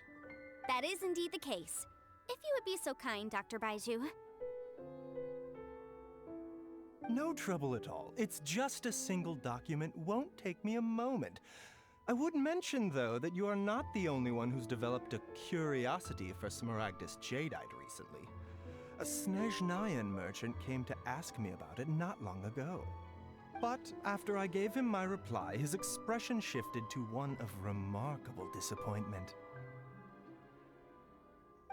That is indeed the case. If you would be so kind, Dr. Baiju. No trouble at all. It's just a single document. Won't take me a moment. I would mention, though, that you are not the only one who's developed a curiosity for Smaragdus Jadeite recently. A Snezhnayan merchant came to ask me about it not long ago. But after I gave him my reply, his expression shifted to one of remarkable disappointment.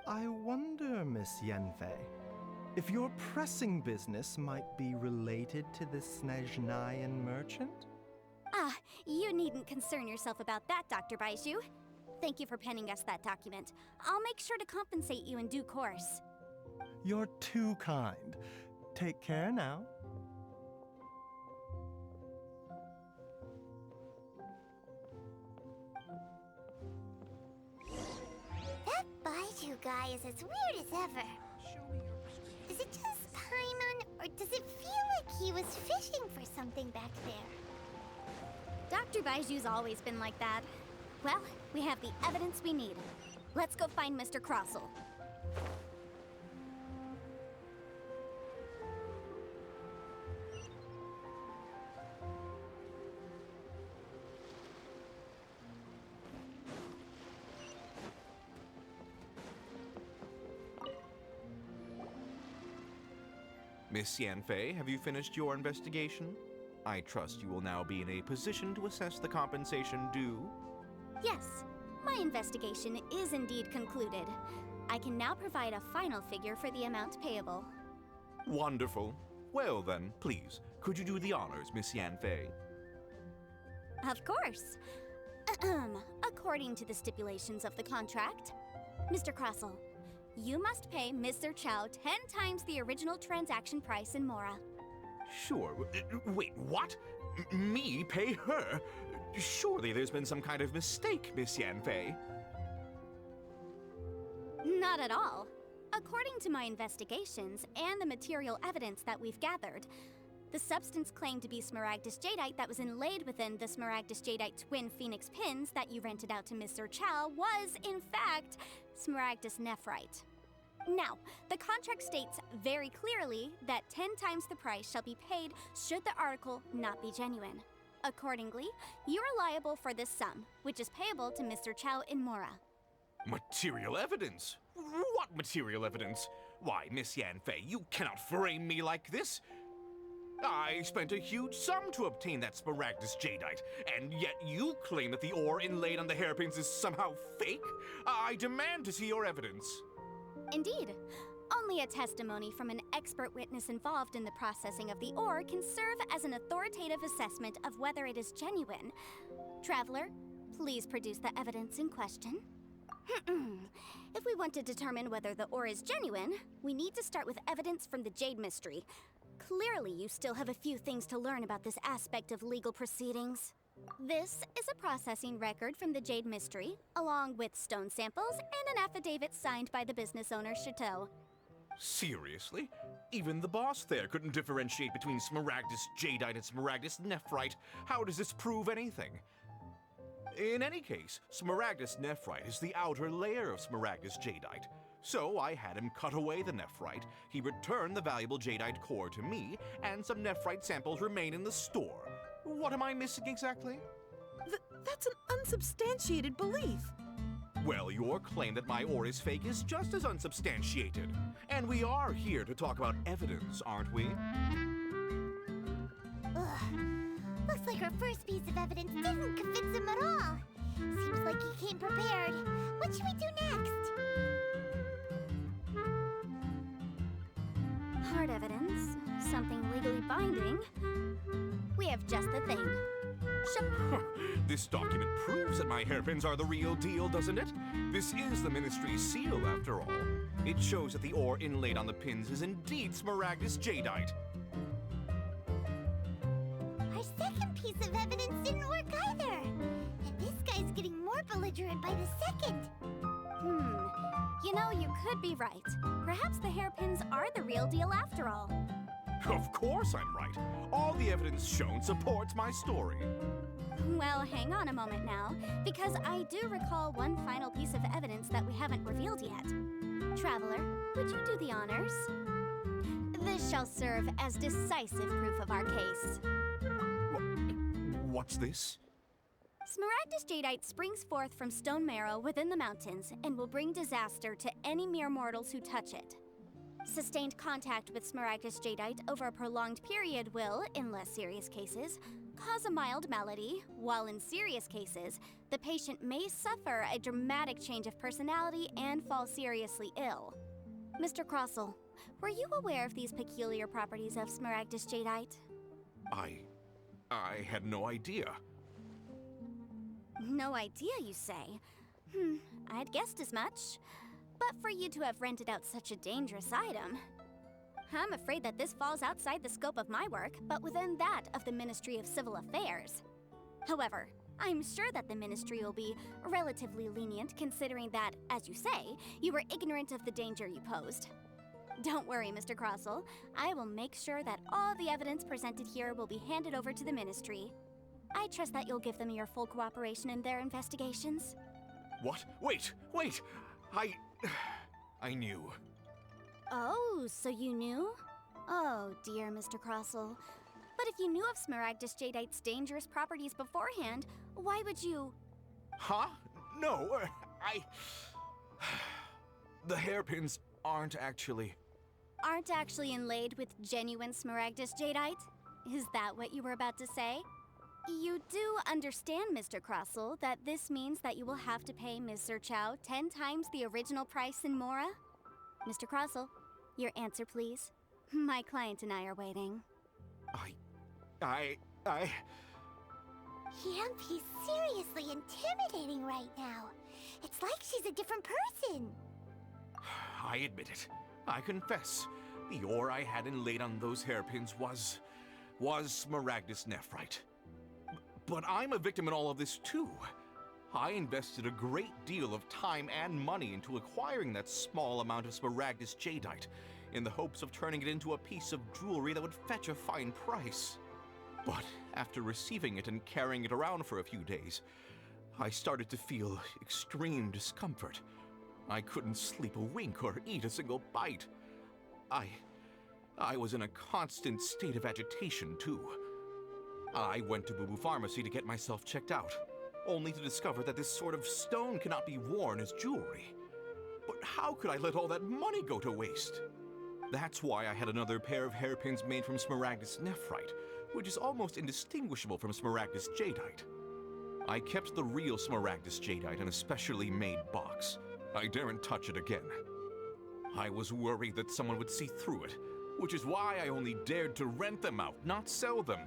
I wonder, Miss Yenfei, if your pressing business might be related to this Snezhnayan merchant? Ah, you needn't concern yourself about that, Dr. Baiju. Thank you for penning us that document. I'll make sure to compensate you in due course. You're too kind. Take care now. That Baiju guy is as weird as ever. Is it just Paimon, or does it feel like he was fishing for something back there? Dr. Baiju's always been like that. Well, we have the evidence we need. Let's go find Mr. Crossell. Miss Yanfei, have you finished your investigation? I trust you will now be in a position to assess the compensation due. Yes, my investigation is indeed concluded. I can now provide a final figure for the amount payable. Wonderful. Well then, please, could you do the honors, Miss Yanfei? Of course. According to the stipulations of the contract, Mr. Crossell, you must pay Ms. Zerchow 10 times the original transaction price in Mora. Sure. Wait, what? Me pay her? Surely there's been some kind of mistake, Miss Yanfei. Not at all. According to my investigations and the material evidence that we've gathered, the substance claimed to be smaragdus jadeite that was inlaid within the smaragdus jadeite twin phoenix pins that you rented out to Ms. Zerchow was, in fact, smaragdus nephrite. Now, the contract states very clearly that 10 times the price shall be paid should the article not be genuine. Accordingly, you are liable for this sum, which is payable to Ms. Zerchow in Mora. Material evidence? What material evidence? Why, Miss Yanfei, you cannot frame me like this. I spent a huge sum to obtain that smaragdus jadeite, and yet you claim that the ore inlaid on the hairpins is somehow fake? I demand to see your evidence. Indeed. Only a testimony from an expert witness involved in the processing of the ore can serve as an authoritative assessment of whether it is genuine. Traveler, please produce the evidence in question. If we want to determine whether the ore is genuine, we need to start with evidence from the Jade Mystery. Clearly, you still have a few things to learn about this aspect of legal proceedings. This is a processing record from the Jade Mystery, along with stone samples and an affidavit signed by the business owner, Chateau. Seriously? Even the boss there couldn't differentiate between smaragdus jadeite and smaragdus nephrite. How does this prove anything? In any case, smaragdus nephrite is the outer layer of smaragdus jadeite. So I had him cut away the nephrite, he returned the valuable jadeite core to me, and some nephrite samples remain in the store. What am I missing exactly? That's an unsubstantiated belief. Well, your claim that my ore is fake is just as unsubstantiated. And we are here to talk about evidence, aren't we? Ugh. Looks like our first piece of evidence didn't convince him at all. Seems like he came prepared. What should we do next? Hard evidence, something legally binding. We have just the thing. This document proves that my hairpins are the real deal, doesn't it? This is the Ministry's seal, after all. It shows that the ore inlaid on the pins is indeed smaragdus jadeite. Our second piece of evidence didn't work either. And this guy's getting more belligerent by the second. You know, you could be right. Perhaps the hairpins are the real deal after all. Of course I'm right. All the evidence shown supports my story. Well, hang on a moment now, because I do recall one final piece of evidence that we haven't revealed yet. Traveler, would you do the honors? This shall serve as decisive proof of our case. What's this? Smaragdus jadeite springs forth from stone marrow within the mountains and will bring disaster to any mere mortals who touch it. Sustained contact with smaragdus jadeite over a prolonged period will, in less serious cases, cause a mild malady, while in serious cases, the patient may suffer a dramatic change of personality and fall seriously ill. Mr. Crossell, were you aware of these peculiar properties of smaragdus jadeite? I had no idea. No idea, you say? I'd guessed as much. But for you to have rented out such a dangerous item, I'm afraid that this falls outside the scope of my work, but within that of the Ministry of Civil Affairs. However, I'm sure that the Ministry will be relatively lenient considering that, as you say, you were ignorant of the danger you posed. Don't worry, Mr. Crossell. I will make sure that all the evidence presented here will be handed over to the Ministry. I trust that you'll give them your full cooperation in their investigations. What? Wait! I knew. Oh, so you knew? Oh, dear Mr. Crossell. But if you knew of smaragdus jadeite's dangerous properties beforehand, why would you... Huh? No, The hairpins aren't actually inlaid with genuine smaragdus jadeite? Is that what you were about to say? You do understand, Mr. Crossell, that this means that you will have to pay Ms. Zerchow 10 times the original price in Mora? Mr. Crossell, your answer, please. My client and I are waiting. He's seriously intimidating right now. It's like she's a different person. I admit it. I confess. The ore I had inlaid on those hairpins was Smaragdus nephrite. But I'm a victim in all of this too. I invested a great deal of time and money into acquiring that small amount of Smaragdus jadeite, in the hopes of turning it into a piece of jewelry that would fetch a fine price. But after receiving it and carrying it around for a few days, I started to feel extreme discomfort. I couldn't sleep a wink or eat a single bite. I was in a constant state of agitation, too. I went to Boo Boo Pharmacy to get myself checked out, only to discover that this sort of stone cannot be worn as jewelry. But how could I let all that money go to waste? That's why I had another pair of hairpins made from Smaragdus nephrite, which is almost indistinguishable from Smaragdus jadeite. I kept the real Smaragdus jadeite in a specially made box. I daren't touch it again. I was worried that someone would see through it, which is why I only dared to rent them out, not sell them.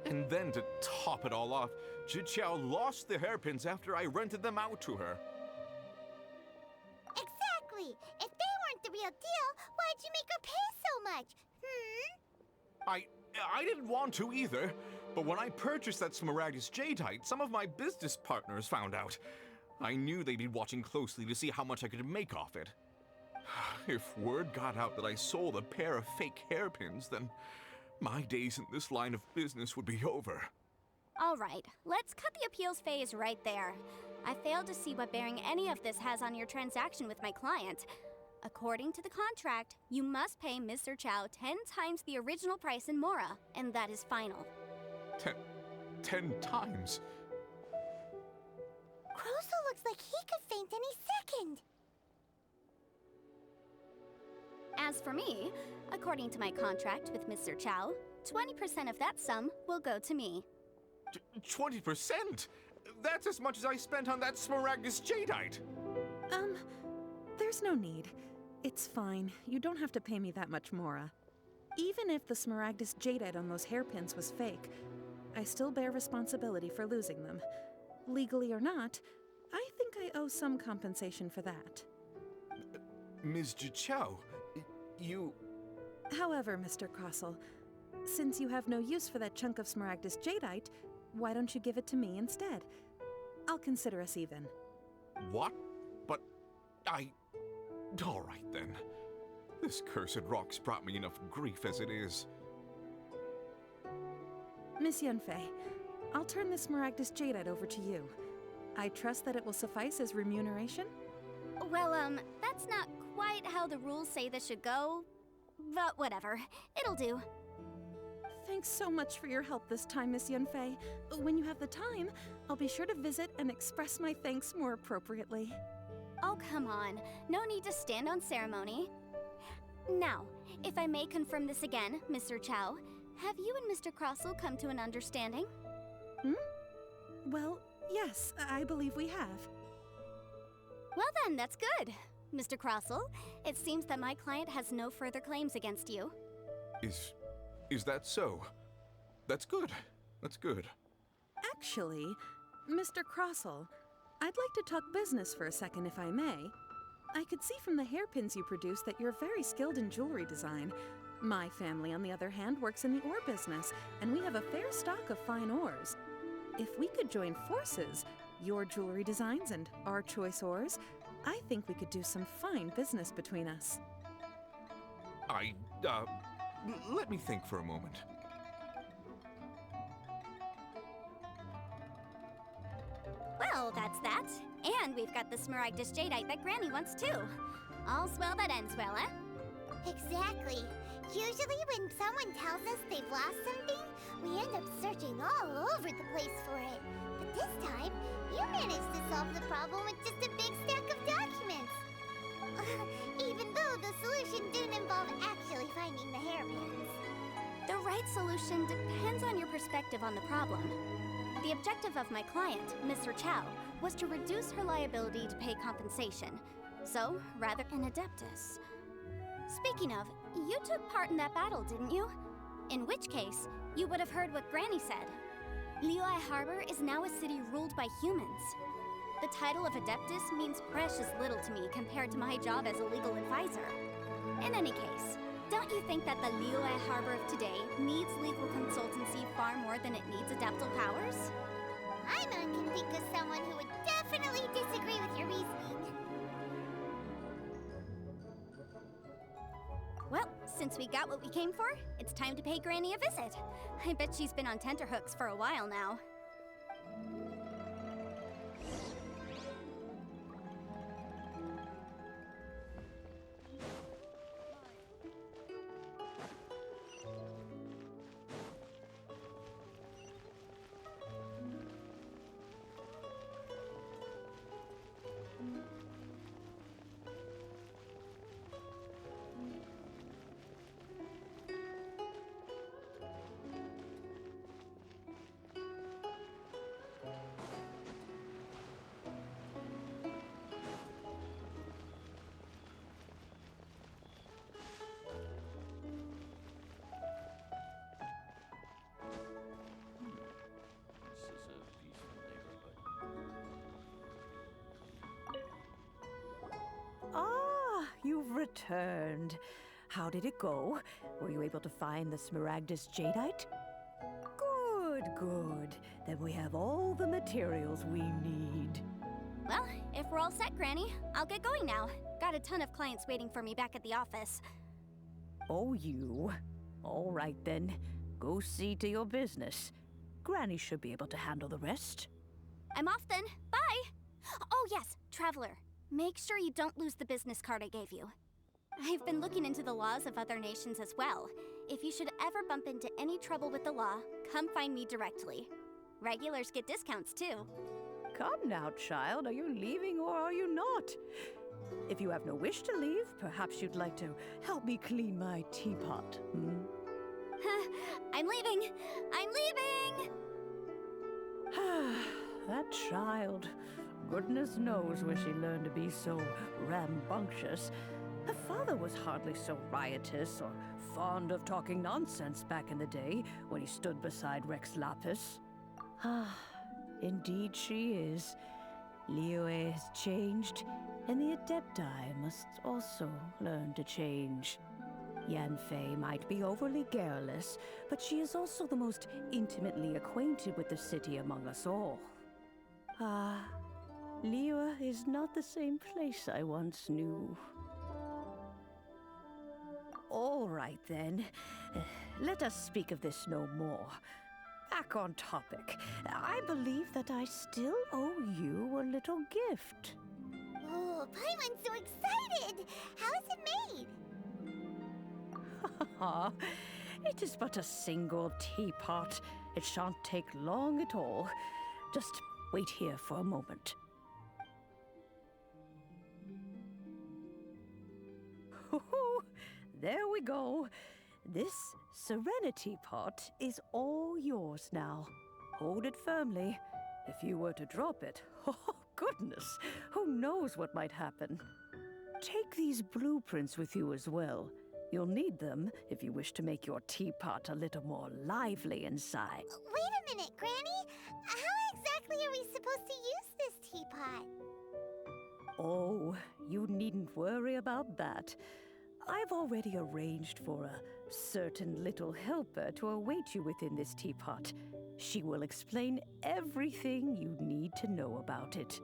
And then to top it all off, Zhiqiao lost the hairpins after I rented them out to her. Exactly! If they weren't the real deal, why'd you make her pay so much? I didn't want to either, but when I purchased that Smaragdus jadeite, some of my business partners found out. I knew they'd be watching closely to see how much I could make off it. If word got out that I sold a pair of fake hairpins, then my days in this line of business would be over. All right, let's cut the appeals phase right there. I failed to see what bearing any of this has on your transaction with my client. According to the contract, you must pay Mr. Chow 10 times the original price in Mora, and that is final. 10 times? Kroso looks like he could faint any second. As for me, according to my contract with Mr. Chow, 20% of that sum will go to me. 20%? That's as much as I spent on that Smaragdus jadeite. There's no need. It's fine. You don't have to pay me that much, Mora. Even if the Smaragdus jadeite on those hairpins was fake, I still bear responsibility for losing them. Legally or not, I think I owe some compensation for that. Ms. Zhiqiao, you... However, Mr. Crossell, since you have no use for that chunk of Smaragdus jadeite, why don't you give it to me instead? I'll consider us even. What? But all right then. This cursed rock's brought me enough grief as it is. Miss Yunfei, I'll turn this Smaragdus jadeite over to you. I trust that it will suffice as remuneration? Well, that's not quite how the rules say this should go, but whatever. It'll do. Thanks so much for your help this time, Miss Yunfei. When you have the time, I'll be sure to visit and express my thanks more appropriately. Oh, come on. No need to stand on ceremony. Now, if I may confirm this again, Mr. Chow, have you and Mr. Crossell come to an understanding? Well, yes, I believe we have. Well then, that's good. Mr. Crossell, it seems that my client has no further claims against you. Is that so? That's good. That's good. Actually, Mr. Crossell, I'd like to talk business for a second if I may. I could see from the hairpins you produce that you're very skilled in jewelry design. My family, on the other hand, works in the ore business, and we have a fair stock of fine ores. If we could join forces, your jewelry designs and our choice ores, I think we could do some fine business between us. Let me think for a moment. Well, that's that. And we've got the Smaragdus jadeite that Granny wants too. All's well that ends well, eh? Exactly. Usually when someone tells us they've lost something, we end up searching all over the place for it. But this time, you managed to solve the problem with just a big stack of documents. Even though the solution didn't involve actually finding the hairpins. The right solution depends on your perspective on the problem. The objective of my client, Mr. Chow, was to reduce her liability to pay compensation. So, rather an adeptus. Speaking of, you took part in that battle, didn't you? In which case, you would have heard what Granny said. Liyue Harbor is now a city ruled by humans. The title of Adeptus means precious little to me compared to my job as a legal advisor. In any case, don't you think that the Liyue Harbor of today needs legal consultancy far more than it needs adeptal powers? Paimon can think of someone who would definitely disagree with your reasoning. Well, since we got what we came for, it's time to pay Granny a visit. I bet she's been on tenterhooks for a while now. Ah, you've returned. How did it go? Were you able to find the Smaragdus Jadeite? Good, good. Then we have all the materials we need. Well, if we're all set, Granny, I'll get going now. Got a ton of clients waiting for me back at the office. Oh, you. All right then. Go see to your business. Granny should be able to handle the rest. I'm off then. Bye! Oh yes, Traveler. Make sure you don't lose the business card I gave you. I've been looking into the laws of other nations as well. If you should ever bump into any trouble with the law, come find me directly. Regulars get discounts too. Come now, child. Are you leaving or are you not? If you have no wish to leave, perhaps you'd like to help me clean my teapot, hmm? I'm leaving! I'm leaving! That child. Goodness knows where she learned to be so rambunctious. Her father was hardly so riotous or fond of talking nonsense back in the day when he stood beside Rex Lapis. Ah, indeed she is. Liyue has changed, and the Adepti must also learn to change. Yanfei might be overly garrulous, but she is also the most intimately acquainted with the city among us all. Ah, Liyue is not the same place I once knew. All right then. Let us speak of this no more. Back on topic. I believe that I still owe you a little gift. Oh, Paimon's so excited! How is it made? It is but a single teapot. It shan't take long at all. Just wait here for a moment. There we go. This Serenity Pot is all yours now. Hold it firmly. If you were to drop it, oh goodness, who knows what might happen. Take these blueprints with you as well. You'll need them if you wish to make your teapot a little more lively inside. Wait a minute, Granny. How exactly are we supposed to use this teapot? Oh, you needn't worry about that. I've already arranged for a certain little helper to await you within this teapot. She will explain everything you need to know about it.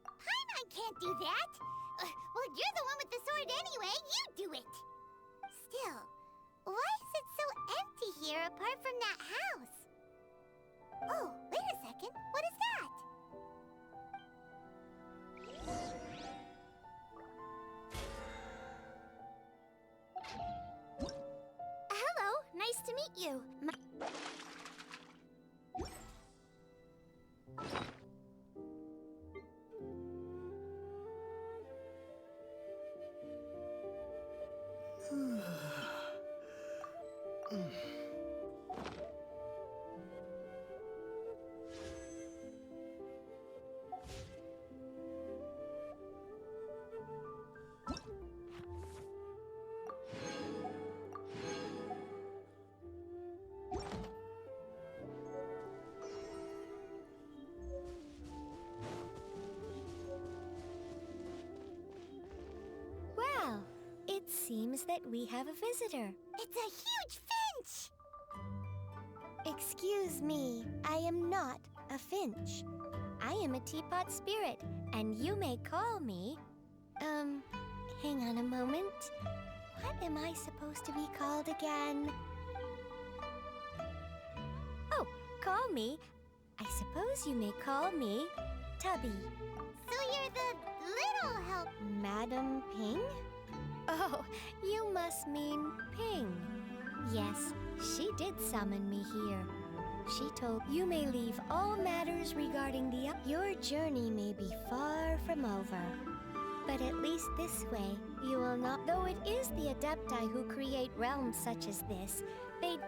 Paimon can't do that! Well, you're the one with the sword anyway, you do it! Still, why is it so empty here apart from that house? Oh, wait a second. What is that? Hello, nice to meet you. Well, it seems that we have a visitor. It's a huge finch! Excuse me, I am not a finch. I am a teapot spirit, and you may call me... hang on a moment. What am I supposed to be called again? Oh, call me. I suppose you may call me Tubby. So you're the little help. Madam Ping? Oh, you must mean Ping. Yes, she did summon me here. She told you may leave all matters regarding your journey may be far from over. But at least this way, you will not... Though it is the Adepti who create realms such as this,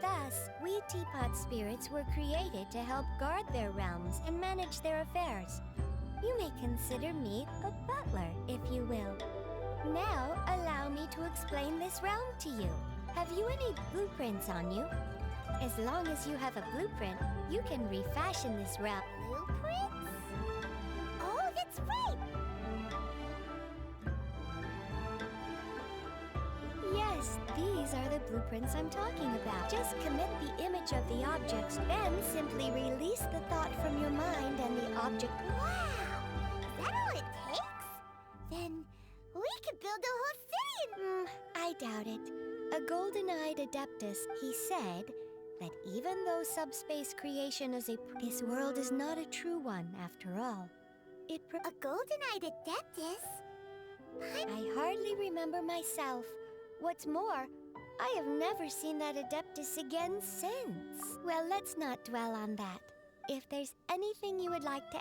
thus, we Teapot spirits were created to help guard their realms and manage their affairs. You may consider me a butler, if you will. Now, allow me to explain this realm to you. Have you any blueprints on you? As long as you have a blueprint, you can refashion this realm. Blueprints? Oh, that's right! Yes, these are the blueprints I'm talking about. Just commit the image of the objects, then simply release the thought from your mind and the object... Wow! Is that all it takes? Then we could build a whole city I doubt it. A golden-eyed adeptus, he said that even though subspace creation is this world is not a true one after all. A golden-eyed adeptus? I hardly remember myself. What's more, I have never seen that adeptus again since. Well, let's not dwell on that. If there's anything you would like to...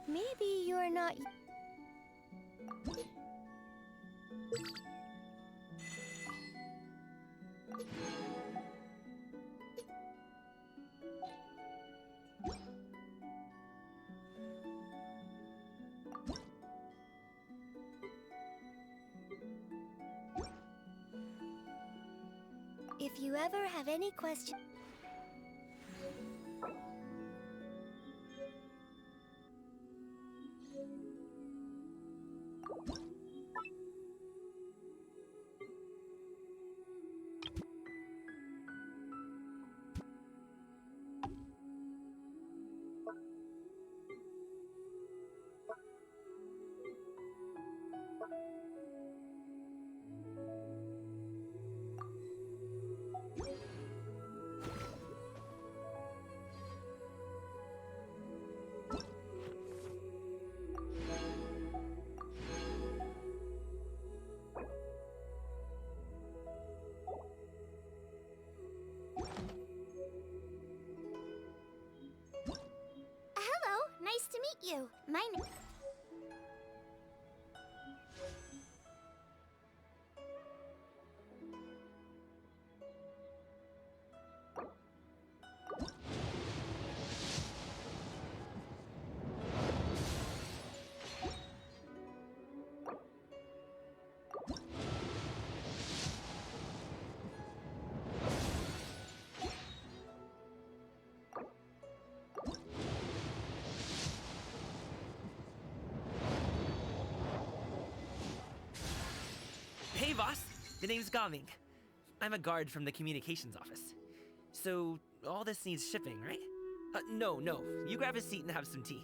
Maybe you're not... If you ever have any questions... Nice to meet you. My name... the name's Gaming. I'm a guard from the communications office. So, all this needs shipping, right? No. You grab a seat and have some tea.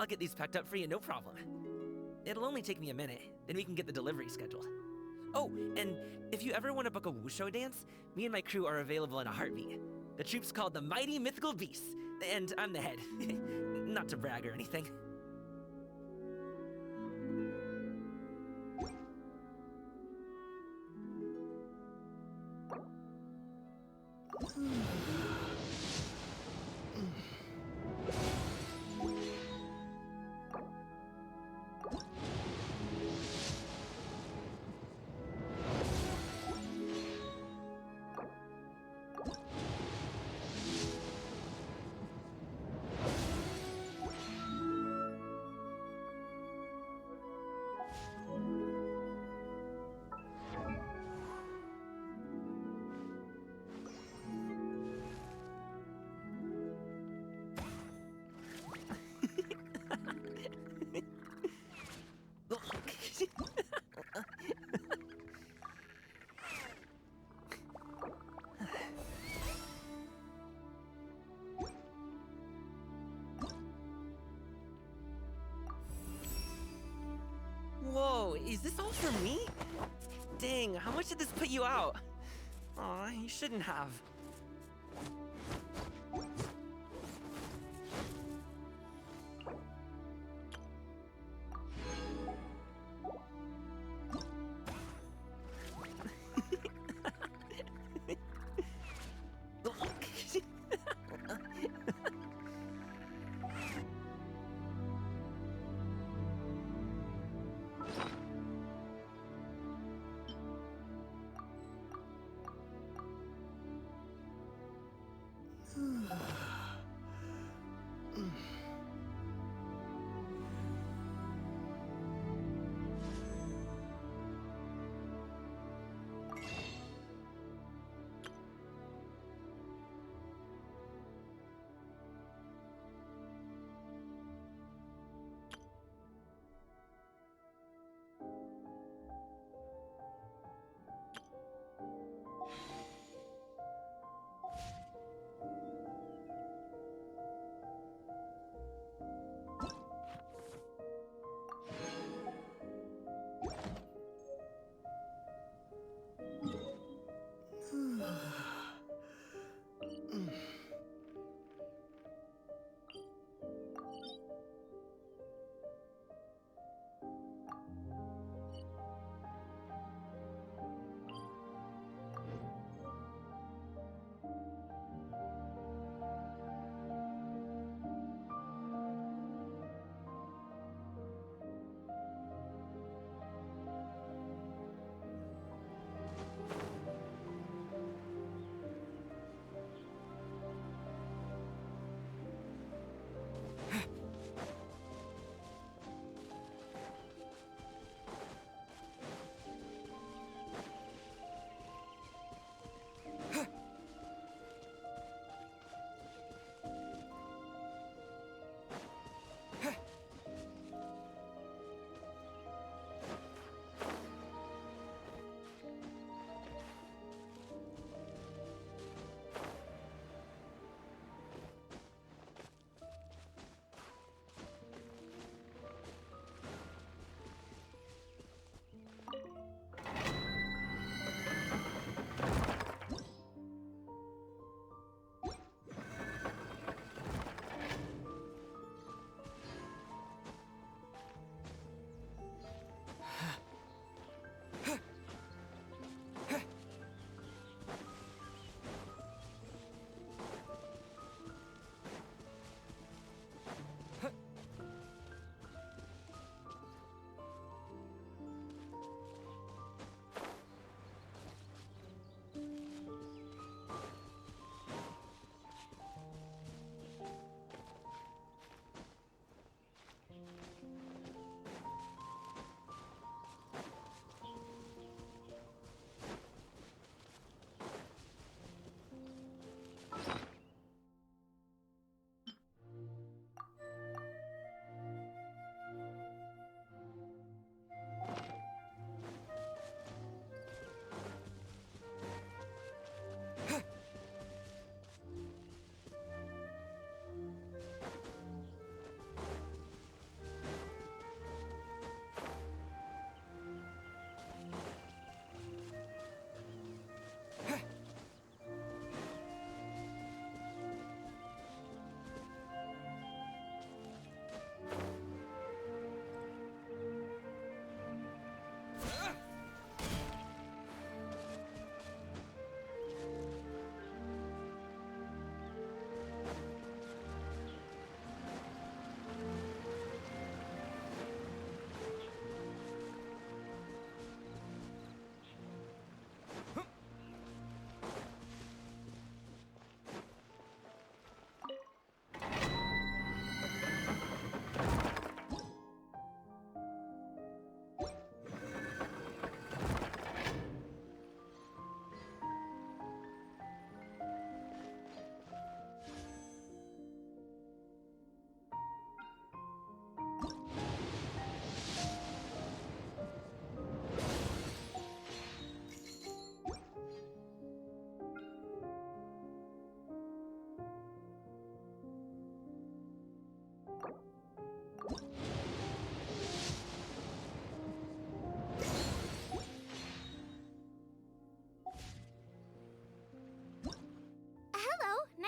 I'll get these packed up for you, no problem. It'll only take me a minute, then we can get the delivery scheduled. Oh, and if you ever want to book a wushu dance, me and my crew are available in a heartbeat. The troupe's called the Mighty Mythical Beasts, and I'm the head. Not to brag or anything. Whoa, is this all for me? Dang, how much did this put you out? Aw, you shouldn't have.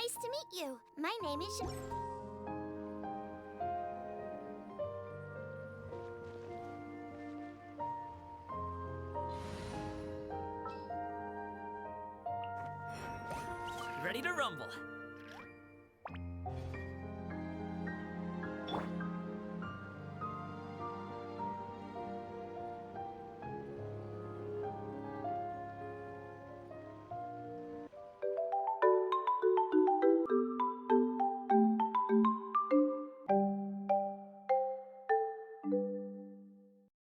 Nice to meet you. My name is... Ready to rumble.